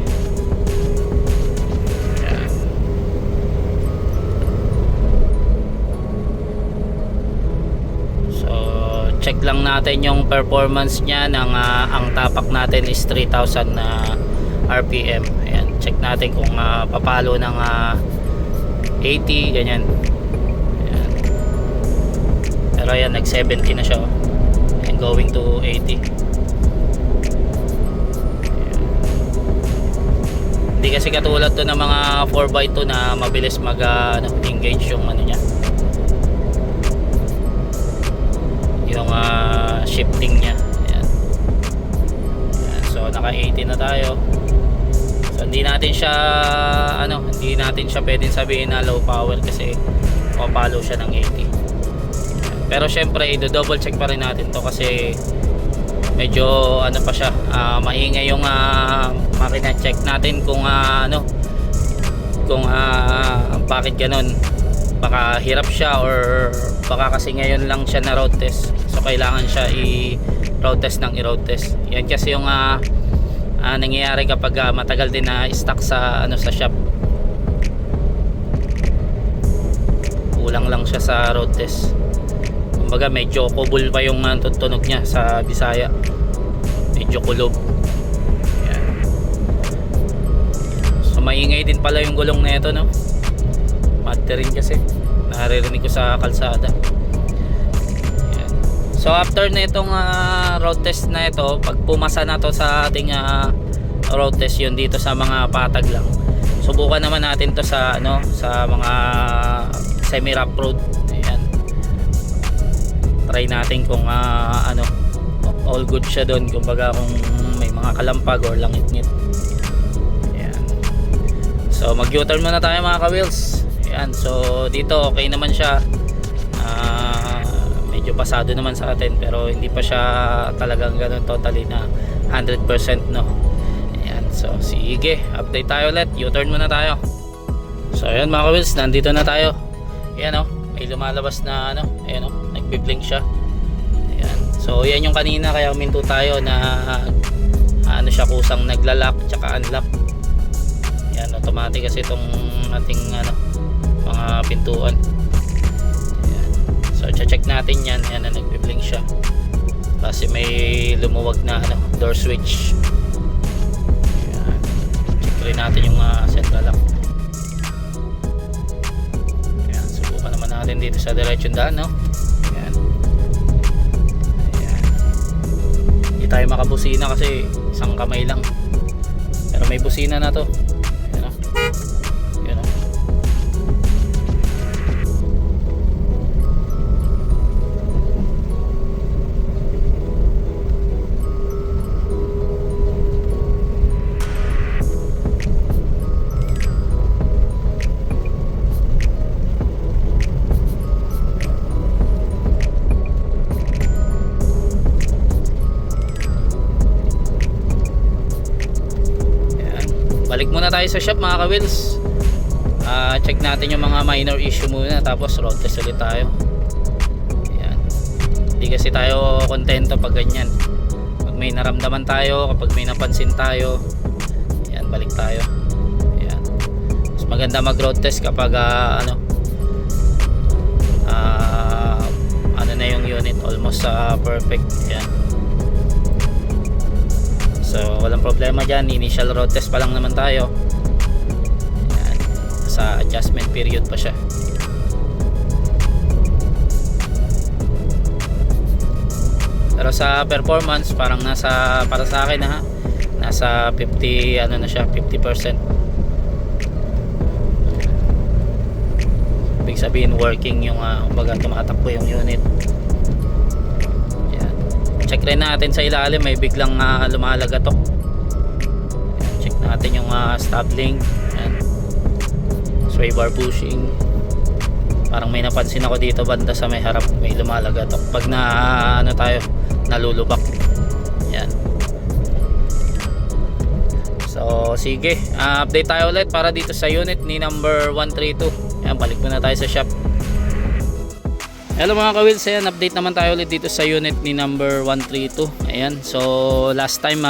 Check lang natin yung performance niya ng ang tapak natin is 3,000 RPM. Ayan, check natin kung papalo ng 80 ganyan. Ayan. Pero ayan, nag 70 na siya, and going to 80. Ayan. Hindi kasi katulad to ng mga 4x2 na mabilis mag engage yung ano niya, yung shifting niya. Ayan. Ayan, so naka 80 na tayo. So hindi natin siya pwedeng sabihin na low power kasi papalo siya ng 80. Ayan. Pero syempre i-double check pa rin natin to kasi medyo pa siya, maingay yung makina. Check natin kung bakit ganun. Baka hirap siya or baka kasi ngayon lang siya na road test, so kailangan siya i-road test ng i-road test. Yan kasi yung nangyayari kapag matagal din na stuck sa sa shop. Kulang lang siya sa road test. Kumbaga medyo kubol pa yung tunog niya sa Bisaya. Medyo kulob. Yan. So maingay din pala yung gulong na ito, no. Mate rin kasi naririnig ko sa kalsada. Ayan. So after na itong road test na ito, pag pumasa na to sa ating road test, yun dito sa mga patag lang, subukan naman natin to sa sa mga semi rough road. Ayan, try natin kung all good siya doon, kumbaga kung may mga kalampag or langit-ngit. Ayan. So mag U-turn muna tayo mga ka-wheels. Ayan, so dito okay naman siya. medyo pasado naman sa atin, pero hindi pa siya talagang ganun totally na 100% no. Ayan, so sige, update tayo ulit, U-turn muna tayo. So ayan mga ka-wheels, nandito na tayo. Ayan o, may lumalabas na ano, ayan o, nagbi-blink siya. Ayan, so yan yung kanina, kaya uminto tayo na ano siya, kusang naglalak tsaka unlock. Ayan, automatic kasi itong ating ano, mga pintuan. Ayan. So check natin yan, ayan na nagbi-blink siya kasi may lumuwag na ano, door switch. Ayan. Check rin natin yung central lock. Ayan, subukan naman natin dito sa diretsyon daan, no? Ayan. Ayan. Hindi tayo makabusina kasi isang kamay lang, pero may busina na to. Ayan, no? Ayan, no? Balik muna tayo sa shop mga ka-wheels. Check natin yung mga minor issue muna, tapos road test ulit tayo. Ayan. Hindi kasi tayo kontento pag ganyan. Pag may naramdaman tayo, kapag may napansin tayo, ayan, balik tayo. Ayan. Mas maganda mag road test kapag ano na yung unit, almost perfect. Ayan. So walang problema dyan, initial road test pa lang naman tayo. Ayan. Sa adjustment period pa siya. Pero sa performance parang para sa akin nasa 50 ano na siya, 50%. Ibig sabihin working yung kumbaga tumatakbo yung unit. Check rin natin sa ilalim, may biglang lumalagatok. Ayan, check natin yung stop link. Ayan. Sway bar pushing. Parang may napansin ako dito banda sa may harap, may lumalagatok pag nalulubak. Ayan. So sige, update tayo ulit para dito sa unit ni number 132. Ayan, balik muna tayo sa shop. Hello mga ka-wheels, ayan, update naman tayo ulit dito sa unit ni number 132. Ayan, so last time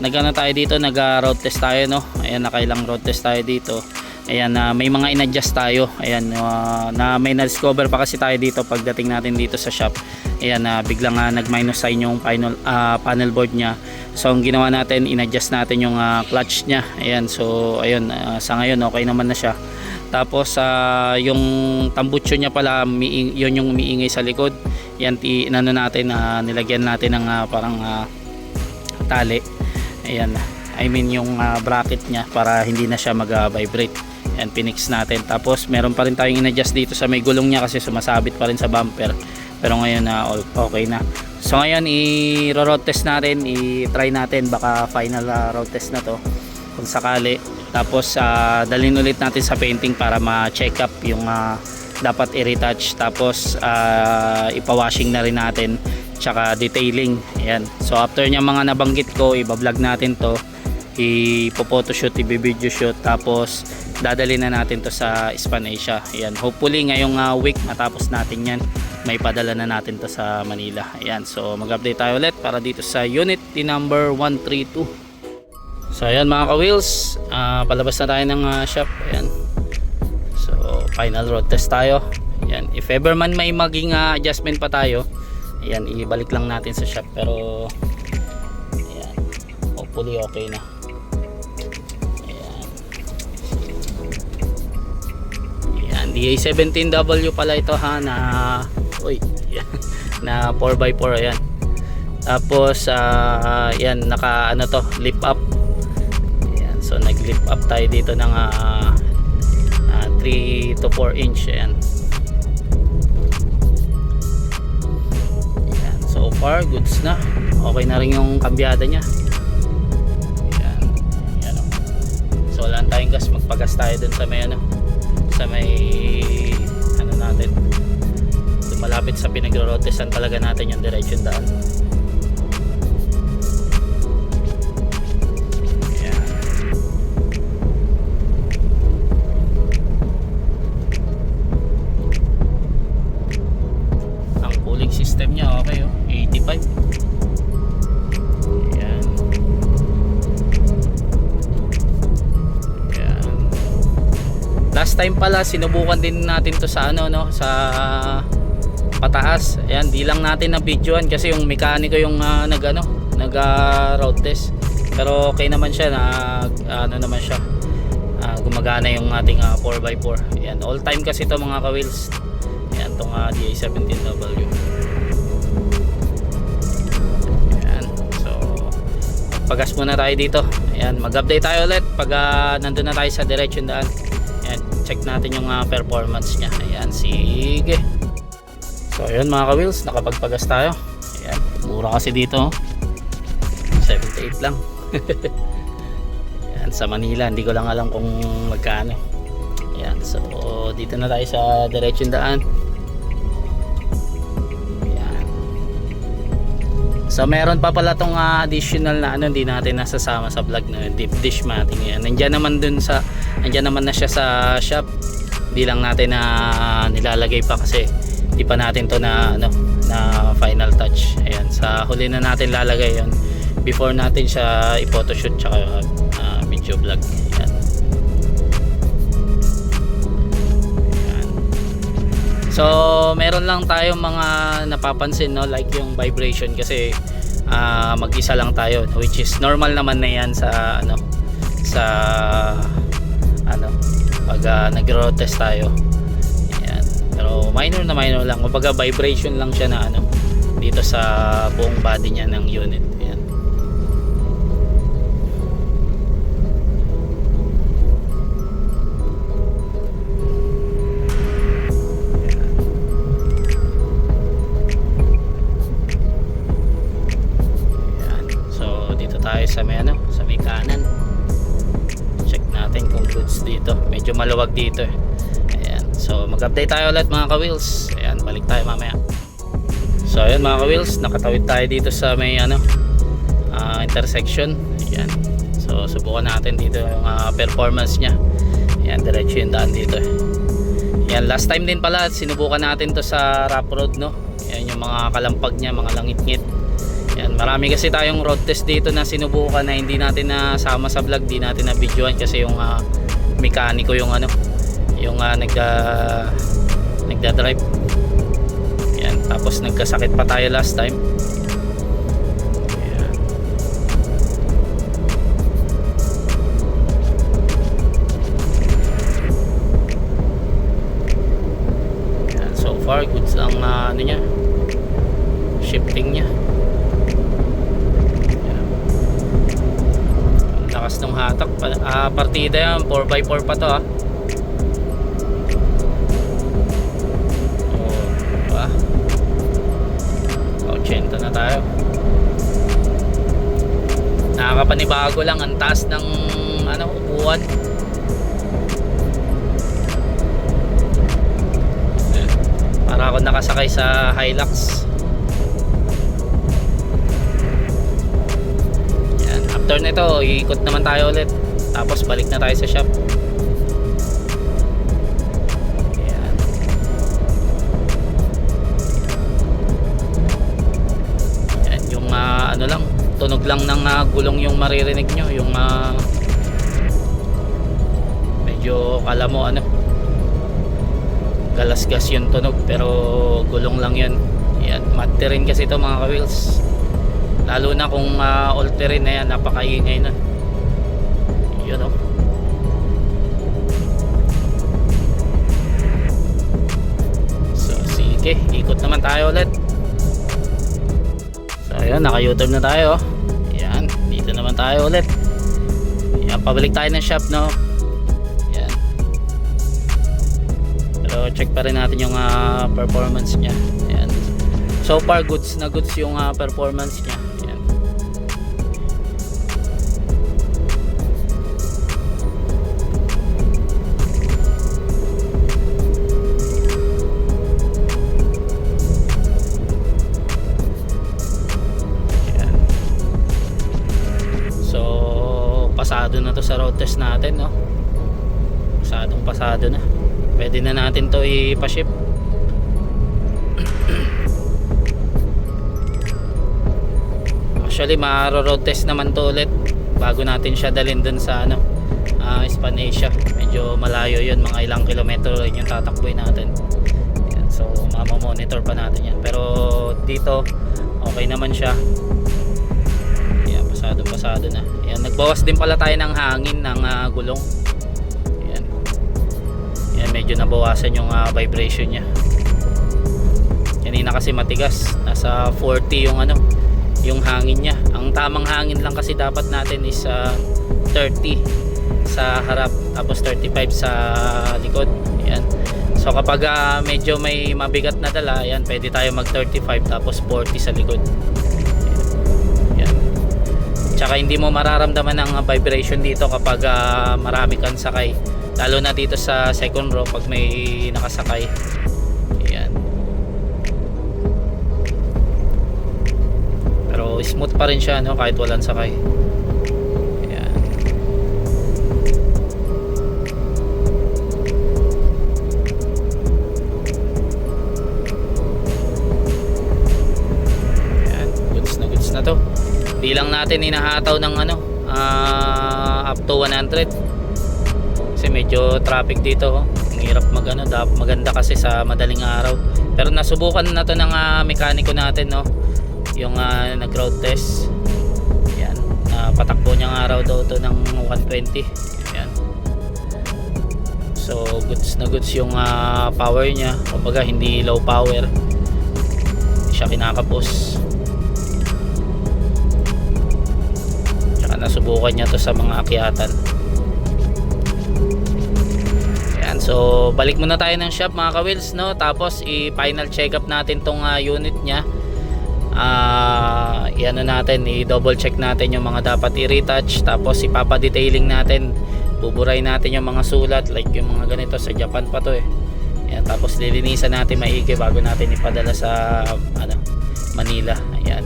nag-ano tayo dito, nag-road test tayo, no? Ayan, nakailang road test tayo dito. Ayan, may mga in-adjust tayo. Ayan, na may na-discover pa kasi tayo dito pagdating natin dito sa shop. Ayan, biglang nag-minus sign yung panel board niya. So ang ginawa natin, in-adjust natin yung clutch niya. Ayan, so ayun, sa ngayon okay naman na siya. Tapos yung tambucho niya pala, yun yung umiingay sa likod. Yan, inano natin, nilagyan natin ng parang tali. Ayan, I mean yung bracket niya para hindi na siya mag-vibrate. Ayan, pinix natin. Tapos meron pa rin tayong in-adjust dito sa may gulong niya kasi sumasabit pa rin sa bumper. Pero ngayon okay na. So ngayon i-road test natin, i-try natin, baka final road test na to kung sakali. Tapos dalhin ulit natin sa painting para ma-check up yung dapat i-retouch. Tapos ipa-washing na rin natin, tsaka detailing. Ayan. So after niya mga nabanggit ko, i-vlog natin to, i-photoshoot, i-video shoot, tapos dadalhin na natin to sa Span Asia. Ayan. Hopefully ngayong week matapos natin yan, may padala na natin to sa Manila. Ayan. So mag-update tayo ulit para dito sa unit number 132. So ayan mga ka-wheels, palabas na tayo ng shop. Ayan. So final road test tayo. Ayan. If ever man may maging adjustment pa tayo, ayan, ibalik lang natin sa shop. Pero ayan, hopefully okay na. Ayan. Ayan, DA17W pala ito na na 4x4. Ayan. Tapos ayan, naka to, lift up. So nag-lift up tayo dito ng 3 to 4 inch. Ayan. Ayan. So far goods na. Okay na rin yung kambyada niya. Ayan. Ayan. So wala tayong gas, magpagas tayo dun sa may sa may natin dun malapit sa pinagro-rotesan talaga natin yung diretsyon daan. Ayan. Ang cooling system niya okay oh, 85. Ayan. Ayan. Last time pala sinubukan din natin to sa ano no, sa pataas. Ayan, di lang natin na videoan kasi yung mekaniko yung nag road test. Pero okay naman siya, ano naman siya. Gumagana yung ating 4x4. Ayan, all time kasi to mga ka-wheels. Ayan, tong DA17W. Ayan, so pagas muna tayo dito. Ayan, mag-update tayo ulit pag nandun na tayo sa direction daan. Ayan, check natin yung performance nya. Ayan, sige. So ayun mga ka-wheels, nakapagpagas tayo. Ayan, mura kasi dito 78 lang. Ayan, sa Manila, hindi ko lang alam kung magkano. Ayan, so dito na tayo sa diretsyon daan. Ayan. So meron pa pala tong additional na hindi natin nasasama sa vlog na deep dish matting. Ayan, nandiyan naman na siya sa shop. Hindi lang natin na nilalagay pa kasi di pa natin to na final touch. Ayan, sa huli na natin lalagay yon before natin siya i-photoshoot tsaka video vlog. Ayan. Ayan. So meron lang tayong mga napapansin no, like yung vibration kasi mag-isa lang tayo, which is normal naman na yan sa pag nag-road test tayo. Pero minor lang, kumbaga vibration lang siya na dito sa buong body niya ng unit. Ayan. Ayan. So dito tayo sa may kanan. Check natin kung goods dito. Medyo maluwag dito eh. So mag-update tayo ulit mga ka-wheels. Ayan, balik tayo mamaya. So ayan mga ka-wheels, nakatawid tayo dito sa may intersection. Ayan. So subukan natin dito yung performance nya. Ayan, diretso yung daan dito. Ayan, last time din pala sinubukan natin to sa rough road no. Ayan yung mga kalampag nya, mga langit-ngit. Ayan, marami kasi tayong road test dito na sinubukan na hindi natin nasama sa vlog, di natin na videoan kasi yung mekaniko yung yung nagda-drive. Yan, tapos nagkasakit pa tayo last time. Yan. Yan, so far goods lang niya, shifting niya. Yan. Ang lakas ng hatak, partida yan, 4x4 pa to 80 na tayo. Nakakapanibago lang ang taas ng upuan. Para ako nakasakay sa Hilux. Yan, after nito iikot naman tayo ulit, tapos balik na tayo sa shop. Lang, tunog lang ng gulong yung maririnig nyo, yung medyo kala mo galasgas yung tunog pero gulong lang yun. Yan, matte rin kasi ito mga ka-wheels, lalo na kung all terrain na yan, napakaingay na yun So sige, ikot naman tayo ulit. Ayan, naka-U-turn na tayo. Ayan, dito naman tayo ulit. Ayan, pabalik tayo ng shop no. Ayan. Pero check pa rin natin yung performance nya. Ayan. So far goods na goods yung performance nya. Ayan. pasado na to sa road test natin, no? Pasado na. Pwede na natin to ipa-ship. Actually, ma-road test naman to ulit bago natin siya dalhin dun sa Spanasia. Medyo malayo yun, mga ilang kilometro rin yung tatakboy natin. Ayan, so mamamonitor pa natin yan, pero dito okay naman siya. Ayan, pasado na. Ayan, nagbawas din pala tayo ng hangin ng gulong. Ayan. Ayan, medyo nabawasan yung vibration nya. Kanina kasi matigas, nasa 40 yung hangin nya. Ang tamang hangin lang kasi dapat natin is 30 sa harap, tapos 35 sa likod. Ayan. So kapag medyo may mabigat na dala, ayan, pwede tayo mag 35 tapos 40 sa likod. Ayan. Tsaka hindi mo mararamdaman ang vibration dito kapag marami kang sakay, lalo na dito sa second row pag may nakasakay. Ayan. Pero smooth pa rin siya, no, kahit walang sakay. Di lang natin hinahataw ng up to 100 kasi medyo traffic dito, ang hirap maganda kasi sa madaling araw. Pero nasubukan na to ng mekaniko natin, no, yung nag road test. Ayan, patakbo niyang araw daw to ng 120. Ayan. So goods na goods yung power niya, kumbaga hindi low power, hindi siya kinakapos. Nasubukan niya to sa mga akyatan. Ayan, so balik muna tayo ng shop mga ka-wheels, no? Tapos i-final check up natin tong unit niya. I-double check natin yung mga dapat i-retouch, tapos ipapa-detailing natin, buburay natin yung mga sulat, like yung mga ganito, sa Japan pa to eh. Ayan, tapos lilinisan natin maigi bago natin ipadala sa Manila. Ayan.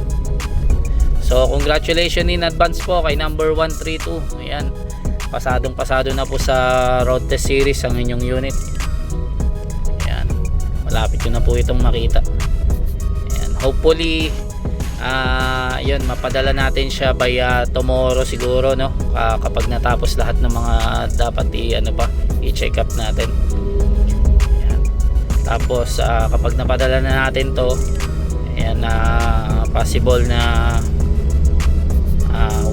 So congratulations in advance po kay number 132. Ayan, pasado na po sa road test series ang inyong unit. Ayan, malapit yun na po itong makita. Ayan, hopefully yun, mapadala natin siya by tomorrow siguro, no, kapag natapos lahat ng mga dapat i-check up natin. Ayan. Tapos kapag napadala na natin to, ayan, possible na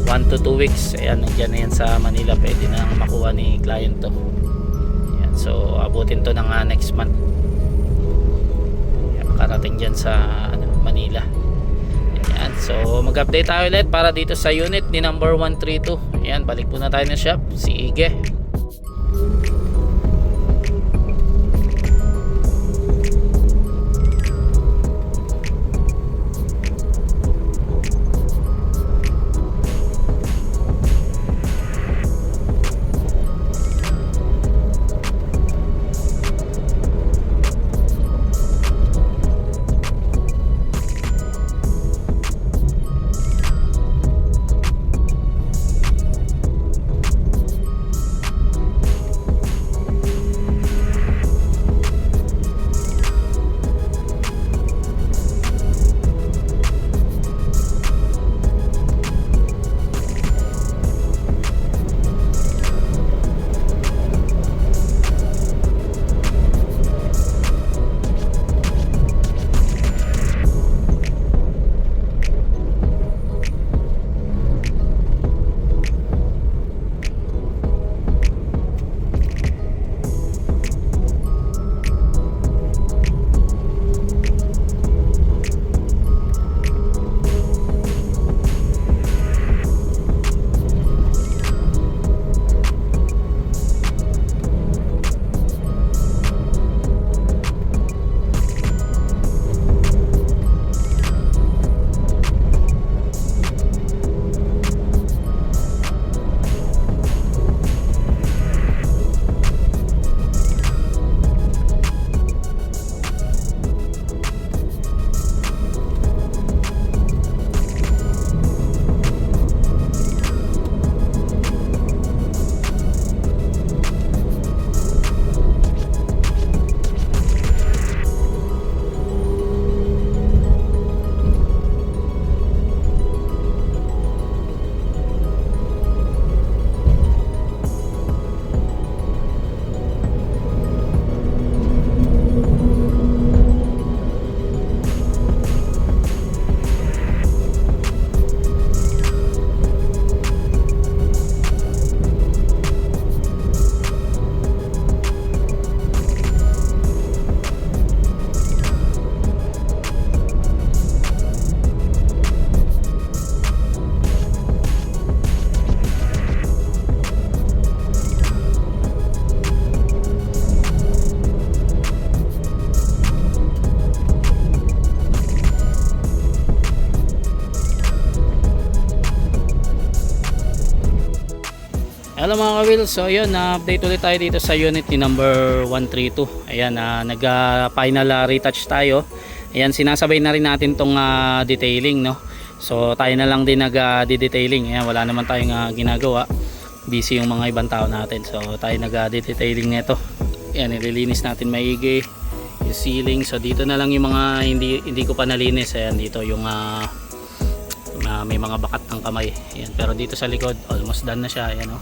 1 to 2 weeks, ayan, nandiyan na yan sa Manila, pwede na makuha ni client to. Ayan, so abutin to ng next month. Ayan, makarating dyan sa Manila. Ayan, so mag-update tayo ulit para dito sa unit ni number 132. Ayan, balik po na tayo ng shop. Sige. Hello mga ka-wheels, so ayun, update ulit tayo dito sa unit ni number 132. Ayan, nag-final retouch tayo. Ayan, sinasabay na rin natin tong detailing, no. So tayo na lang din nag-detailing. Ayan, wala naman tayong ginagawa. Busy yung mga ibang tao natin. So tayo nag-detailing nito. Ayan, nililinis natin maigi yung ceiling. So dito na lang yung mga hindi ko pa nalinis. Ayan, dito yung may mga bakat ng kamay. Ayan, pero dito sa likod almost done na siya. Ayan, oh.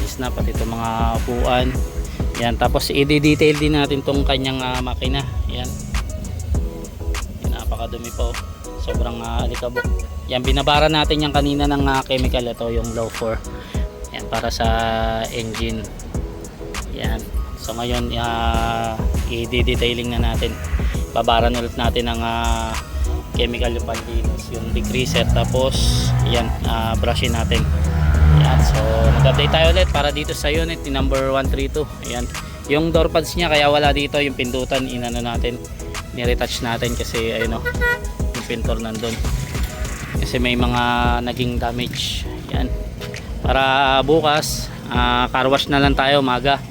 Is na pati itong mga upuan. Ayan, tapos i-detail din natin tong kanyang makina. Ayan, napakadumi po, sobrang alikabok. Yan, binabara natin yan kanina ng chemical. Ito yung low 4. Yan, para sa engine. Yan, so ngayon i-detailing na natin. Babaran ulit natin ng chemical yung panlinis, yung degreaser, tapos yan, brushin natin. Yan, so mag-update tayo ulit para dito sa unit ni number 132. Ayan, yung door pads niya kaya wala dito, yung pindutan inano natin, ni-retouch natin kasi ayun, yung pintor nandun kasi may mga naging damage. Yan, para bukas car wash na lang tayo maga,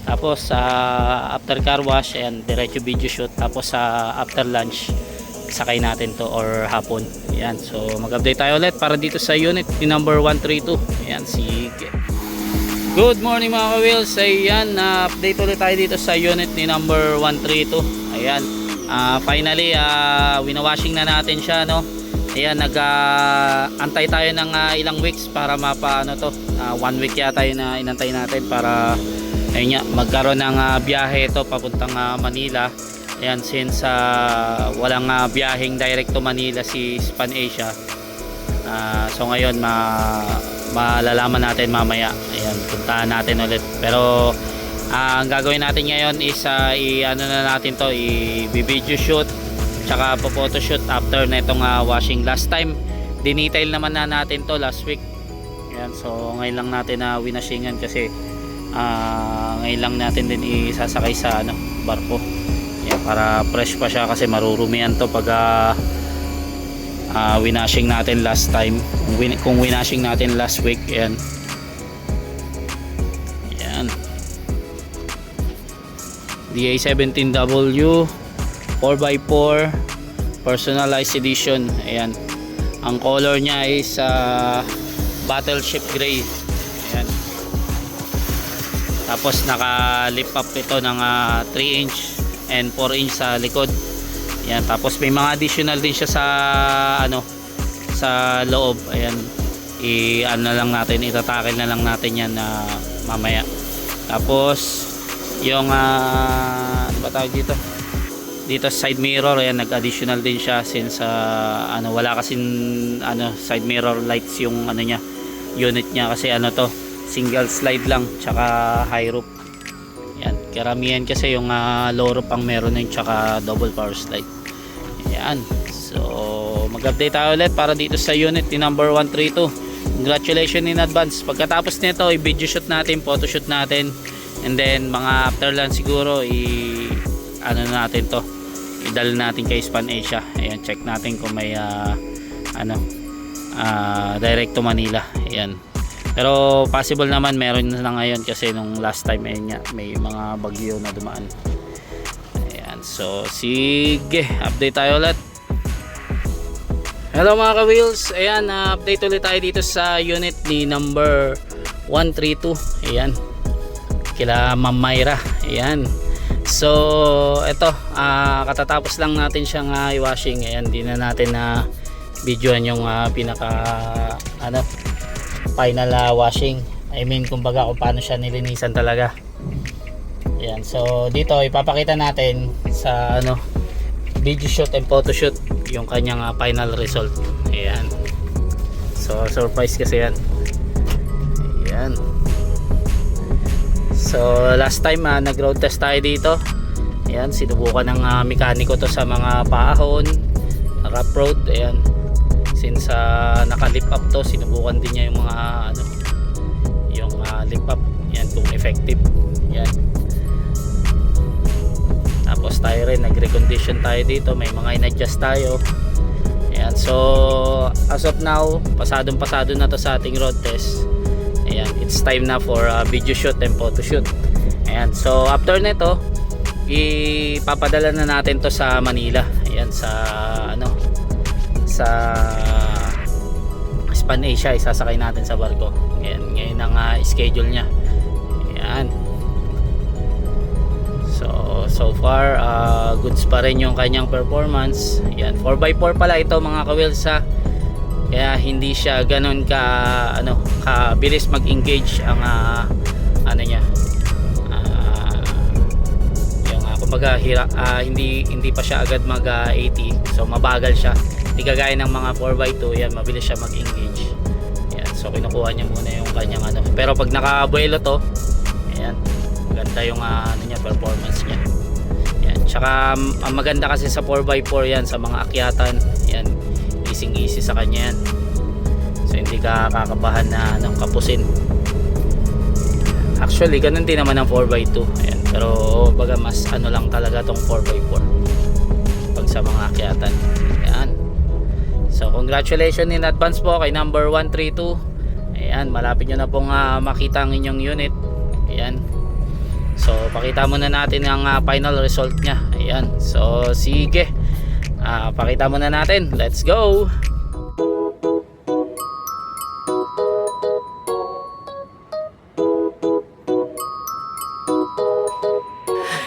tapos after car wash, ayan, diretso video shoot, tapos after lunch sakay natin to or hapon. Ayan, so mag-update tayo ulit para dito sa unit ni number 132. Ayan, sige. Good morning mga ka-wheels. Ayan, update ulit tayo dito sa unit ni number 132. Ayan, finally winawashing na natin siya, no. Ayan, antay tayo ng ilang weeks para mapaano to. 1 week yata yun na inantay natin para ayun nga, magkaroon ng biyahe to papuntang Manila. Ayan, since walang biyaheng direct to Manila si Span Asia, so ngayon malalaman natin mamaya. Ayan, puntahan natin ulit. Pero ang gagawin natin ngayon is i-ano na natin to, i-video shoot tsaka po-photo shoot after na itong washing. Last time dinetail naman na natin to last week. Ayan, so ngayon lang natin winashingan kasi ngayon lang natin din isasakay sa barko. Ayan, para fresh pa siya kasi marurumihan to pag winashing natin last time. Kung winashing natin last week. Ayan, ayan, DA17W 4x4 personalized edition. Ayan, ang color niya is battleship gray. Ayan, tapos naka lift up ito ng 3 inch and 4 inch sa likod. Ayan, tapos may mga additional din siya sa sa loob. Ayan, ano lang natin, itatakil na lang natin yan mamaya. Tapos yung ano ba tawag dito side mirror, ayan, nag-additional din siya since wala kasing side mirror lights yung niya, unit niya, kasi to single slide lang tsaka high roof. Yan, karamihan kasi yung low roof ang meron nun tsaka double power slide. Yan, so mag-update tayo ulit para dito sa unit ni number 132. Congratulations in advance. Pagkatapos nito i-video shoot natin, photo shoot natin, and then mga after lang siguro natin to, idal natin kay Span Asia. Ayan, check natin kung may direct to Manila. Ayan, pero possible naman meron na ngayon kasi nung last time may mga bagyo na dumaan. Ayan, so sige, update tayo ulit. Hello mga ka-wheels. Ayan, update ulit tayo dito sa unit ni number 132. Ayan, kila Ma'am Myra. Ayan, so ito, katatapos lang natin siyang i-washing. Ayan, di na natin videoan yung pinaka final washing. I mean, kumbaga kung paano siya nilinisan talaga. Ayan, so dito ipapakita natin sa video shoot and photo shoot yung kanyang final result. Ayan, so surprise kasi yan. Ayan, so last time nag road test tayo dito. Ayan, sinubukan ng mekaniko to sa mga paahon, rough road. Ayan, since naka-lip up to, sinubukan din niya yung mga yung lip up. Yan, kung effective. Yan, tapos tayo rin nag-recondition tayo dito, may mga in-adjust tayo. Ayan, so as of now pasado na to sa ating road test. Ayan, it's time na for video shoot and photo shoot. Ayan, so after nito, ipapadala na natin to sa Manila. Ayan, sa ano, sa Span Asia, isasakay natin sa barko. Ayan, ngayon ang schedule niya. Ayan. So far goods pa rin yung kanyang performance. Ayan, 4x4 pala ito mga ka-wheels ha. Kaya hindi siya ganoon kabilis mag-engage ang ano niya. Yung kumbaga hindi pa siya agad mag 80. So mabagal siya. Hindi kagaya ng mga 4x2, yan mabilis siya mag-engage. Ayan, so kinukuha niya muna yung kanyang ano. Pero pag naka-abuelo to, ayan, maganda yung performance niya. Yan. Tsaka ang maganda kasi sa 4x4 yan, sa mga akyatan, yan, easy sa kanya yan. So hindi ka kakabahan na kapusin. Actually ganun din naman ang 4x2. Ayan. Pero baga mas ano lang talaga tong 4x4 pag sa mga akyatan. Ayan. So congratulations in advance po kay number 132. Ayan, malapit nyo na pong makita ang inyong unit. Ayan. So pakita muna natin ang final result nya. Ayan. So sige, pakita muna natin. Let's go.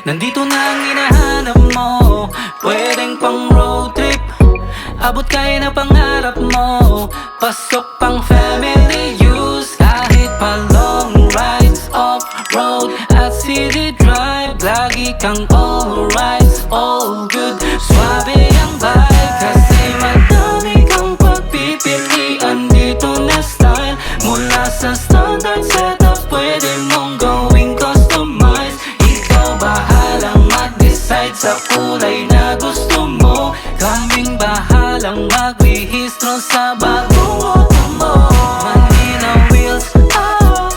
Nandito na ang hinahanap mo, pwedeng pang road trip, abot kaya na pangarap mo, pasok pang family use, kahit pa long rides, off-road at city drive, lagi kang alright, all good, suabe ang vibe, kasi madami kang pagpipilian dito na style, mula sa standard setup, pwede mong gawing customize, ikaw bahalang mag-decide sa kulay na gusto mo, kaming bahalang magrehistro sa bagong auto mo. Manila Wheels, oh,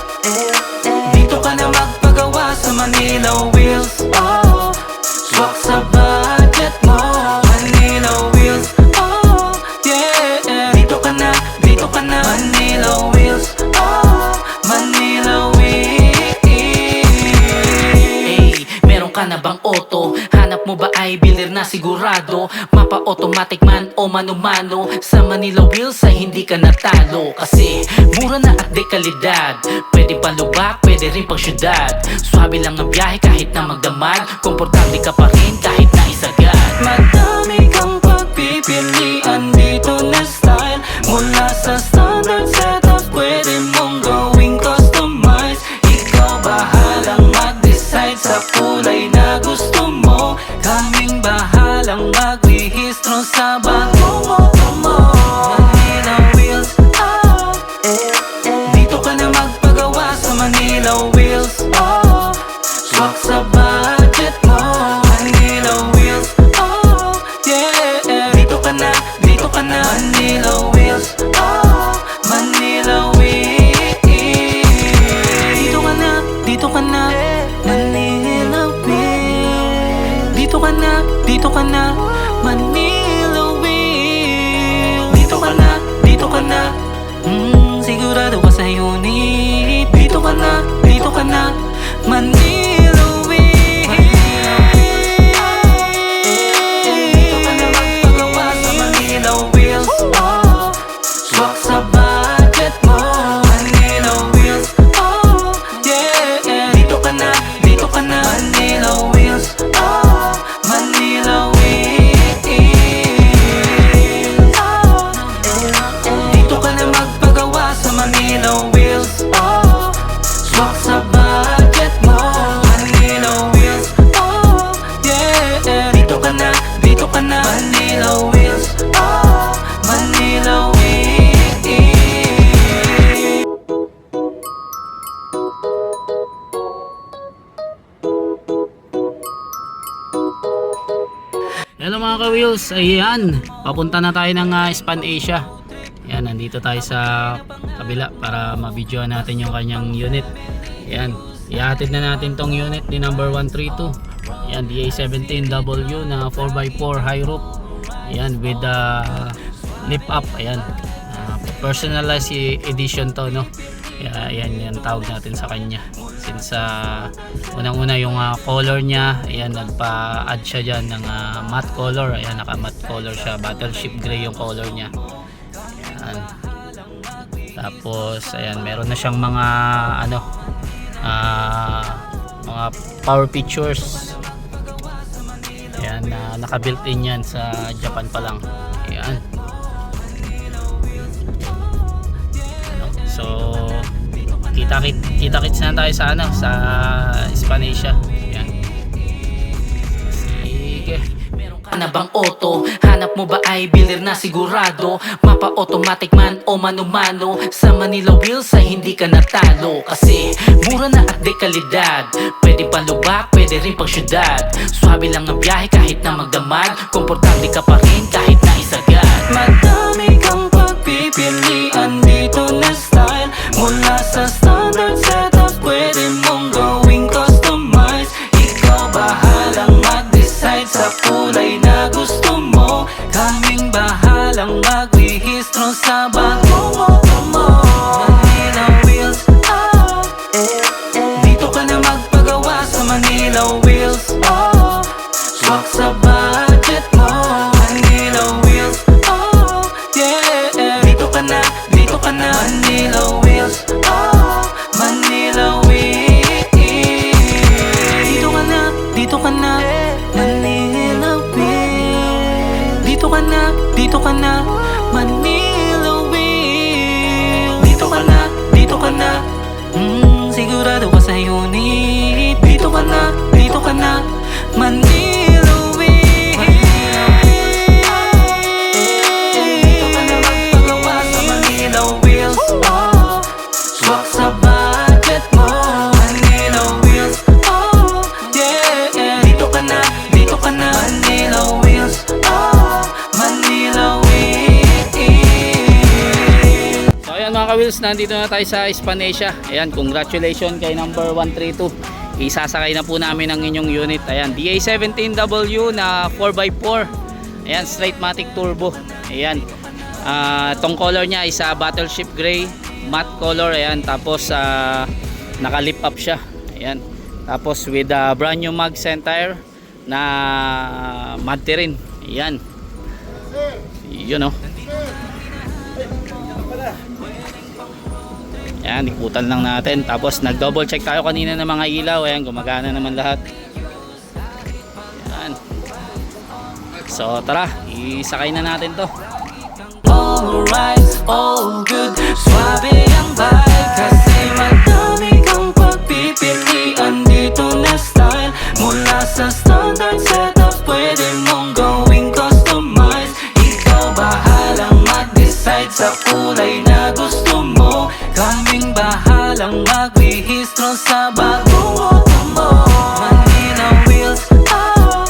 dito ka na magpagawa sa Manila Wheels, oh, swak sa budget mo. Manila Wheels, oh, yeah, dito ka na Manila Wheels, oh, Manila Wheels. Hey, meron ka na bang auto? Hanap mo ba ay bilir na sigurado? Mapa-automatic man o mano-mano, sa Manila Wheels ay hindi ka natalo. Kasi mura na at de kalidad, pwede pang lubak, pwede rin pang syudad. Suwabe lang ang biyahe kahit na magdamag, komportable ka pa rin kahit na isagad. Madami kang pagpipilian dito na style, mula sa standard setup, pwede mong gawing customize, ikaw bahalang mag-decide sa kulay na gusto mo, kaming bahalang magrehistro sa bagong auto mo. Manila Wheels, oh, dito ka na magpagawa sa Manila Wheels, oh, swak sa budget mo. Manila Wheels, oh, yeah, dito ka na Manila Wheels, oh, Manila Wheels. Dito ka na Manila Wheels, dito ka na Manila Wheels, dito ka na, sigurado ka sa unit, dito ka na Manila Wheels, dito ka na magpagawa sa Manila Wheels, oh, swak sa budget mo. Manila Wheels, oh, yeah, dito ka na Manila Wheels, oh, Manila Wheels, oh, dito ka na magpagawa sa Manila Wheels, oh, swak sa budget mo. Manila Wheels, oh, yeah, dito ka na Manila Wheels, oh, Manila Wheels. Hello mga ka-wheels, ayan, papunta na tayo ng Span Asia. Ayan, nandito tayo sa kabila para ma-videoan natin yung kanyang unit. Ayan, ihatid na natin tong unit ni number 132. Ayan, DA17W na 4x4 high roof. Ayan, with lift up. Ayan, personalized edition to, no. Kaya yan tawag natin sa kanya. Since unang-una yung color niya, ayan, nagpa-add siya dyan ng matte color. Ayan, naka matte color siya, battleship gray yung color niya. Ayan. Tapos ayan, meron na siyang mga mga power features. Ayan, naka-built in yan sa Japan pa lang. Ayan. So kita-kits na tayo sa sa Hispanesia. Ayan. Sige. Ano bang auto? Hanap mo ba ay builder na sigurado? Mapa automatic man o mano-mano? Sa Manila Wheels ay hindi ka natalo. Kasi mura na at de kalidad. Pwede pang lubak, pwede rin pang syudad. Swabe lang ang biyahe kahit na magdamag. Komportable ka pa rin kahit na isagad. Madami kang pagpipilian dito na style. Mula sa standard setup, pwede mong gawing customize. Ikaw bahalang mag-decide sa kulay na gusto mo. Kaming bahalang magrehistro sa bagong auto mo. Manila Wheels, oh, dito ka na magpagawa sa Manila Wheels, oh. Swak sa budget mo. Manila Wheels, oh, yeah. Dito ka na Manila Wheels, oh. Manila Wheels. Dito ka na Manila Wheels. Dito ka na Manila Wheels. Dito ka na sigurado ka sa unit. Dito ka na Manila Wheels. Dito ka na magpagawa sa Manila Wheels, oh. Swak sa budget mo. Manila Wheels, oh, yeah. Dito ka na Manila Wheels, oh. Manila Wheels. So ayan mga ka-wheels, nandito na tayo sa Hispanesia. Ayan, congratulations kay number 132. Isasakay na po namin ang inyong unit. Ayan, DA17W na 4x4. Ayan, straight matic turbo. Ayan, tong color niya is battleship gray, matte color. Ayan, tapos naka-lip up siya. Ayan, tapos with brand new mag center na matte rin. Ayan, yun oh. Ayan, ikutan lang natin. Tapos nag double check tayo kanina ng mga ilaw. Ayan, gumagana naman lahat. Ayan. So tara, isakay na natin to. Alright, all good. Swabe ang vibe kasi madami kang pagpipilian dito na style. Mula sa standard setup, pwede mong gawing customize. Ikaw bahalang mag-decide sa kulay na gusto mo. Kaming bahalang magrehistro sa bagong auto mo. Manila Wheels, oh,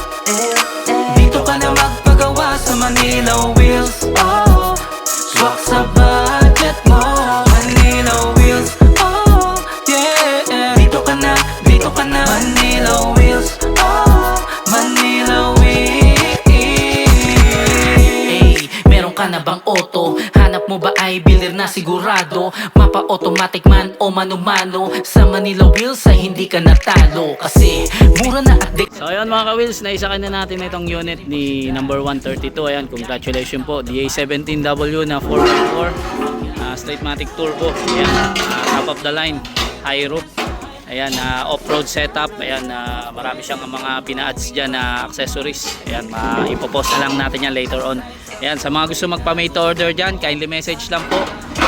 dito ka na magpagawa sa Manila Wheels, oh. Swak sa budget mo. Manila Wheels, oh, yeah. Dito ka na Manila Wheels, oh. Manila Wheels. Hey, meron ka na bang auto? Hanap mo ba ay builder na sigurado? Mapa automatic man o mano-mano? Sa Manila Wheels ay hindi ka natalo. Kasi mura na at So ayun mga ka-wheels, naisakay na natin itong unit ni number 132. Ayan, congratulations po. DA17W na 4x4 straight matic turbo. Ayan, top of the line, high roof. Ayan, off-road setup. Ayan, marami siyang mga pina-adds dyan na accessories. Ayan, ipopost na lang natin yan later on. Ayan, sa mga gusto magpa-made order dyan, kindly message lang po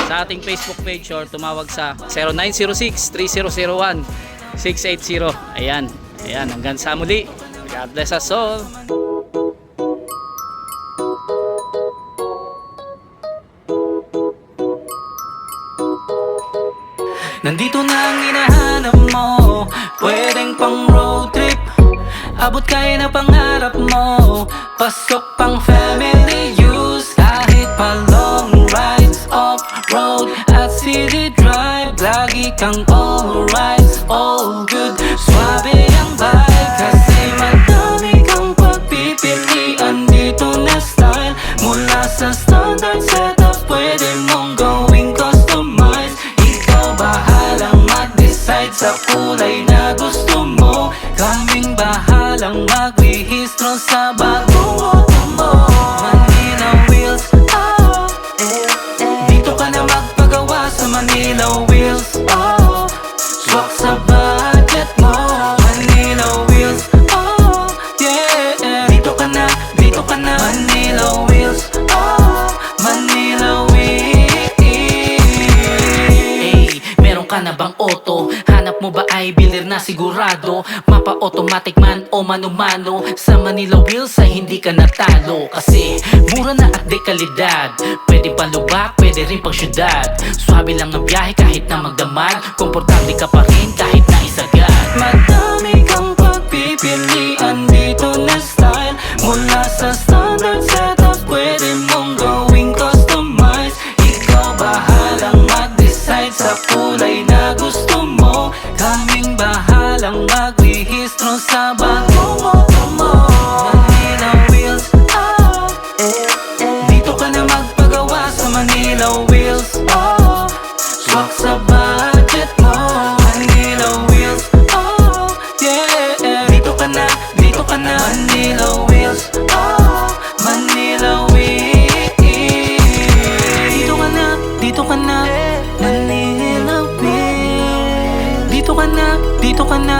sa ating Facebook page or tumawag sa 0906-3001-680. Ayan, ayan, hanggang sa muli. God bless us all. Nandito na ang hinahanap mo. Pwedeng pang road trip, abot kaya na pangarap mo. Pasok pang family use, kahit pa long rides, off-road at city drive. Lagi kang alright, all good. Swabe ang vibe kasi madami kang pagpipilian dito na style. Mula sa standard setup, pwede mong gawing customize. Ikaw ba sa kulay na gusto mo. Kaming bahalang magrehistro sa bagong auto mo. Manila Wheels, oh, dito ka na magpagawa sa Manila Wheels, oh, swak sa budget mo. Manila Wheels, oh, yeah, dito ka na, dito ka na. Manila Wheels, oh, Manila Wheels. Hey, meron ka na bang auto? Hanap mo ba ay bilir na sigurado? Mapa automatic man o mano-mano, sa Manila Wheels ay hindi ka natalo. Kasi mura na at dekalidad, pwede pang lubak, pwede rin pang syudad. Swabe lang ang biyahe kahit na magdamag, komportable ka pa rin kahit na isagad. Madami kang pagpipilian dito na style, mula sa standard setup pwede mong gawing customize. Ikaw bahalang mag-decide sa kulay na gusto mo. Kaming bahalang magrehistro sa bagong auto mo. Manila Wheels, oh, dito ka na magpagawa sa Manila Wheels, oh, swak sa budget mo. Manila Wheels, oh, yeah, dito ka na, dito ka na. Manila Wheels, oh, Manila Wheels. Dito ka na, dito ka na. Manila Wheels, dito ka na, dito ka na.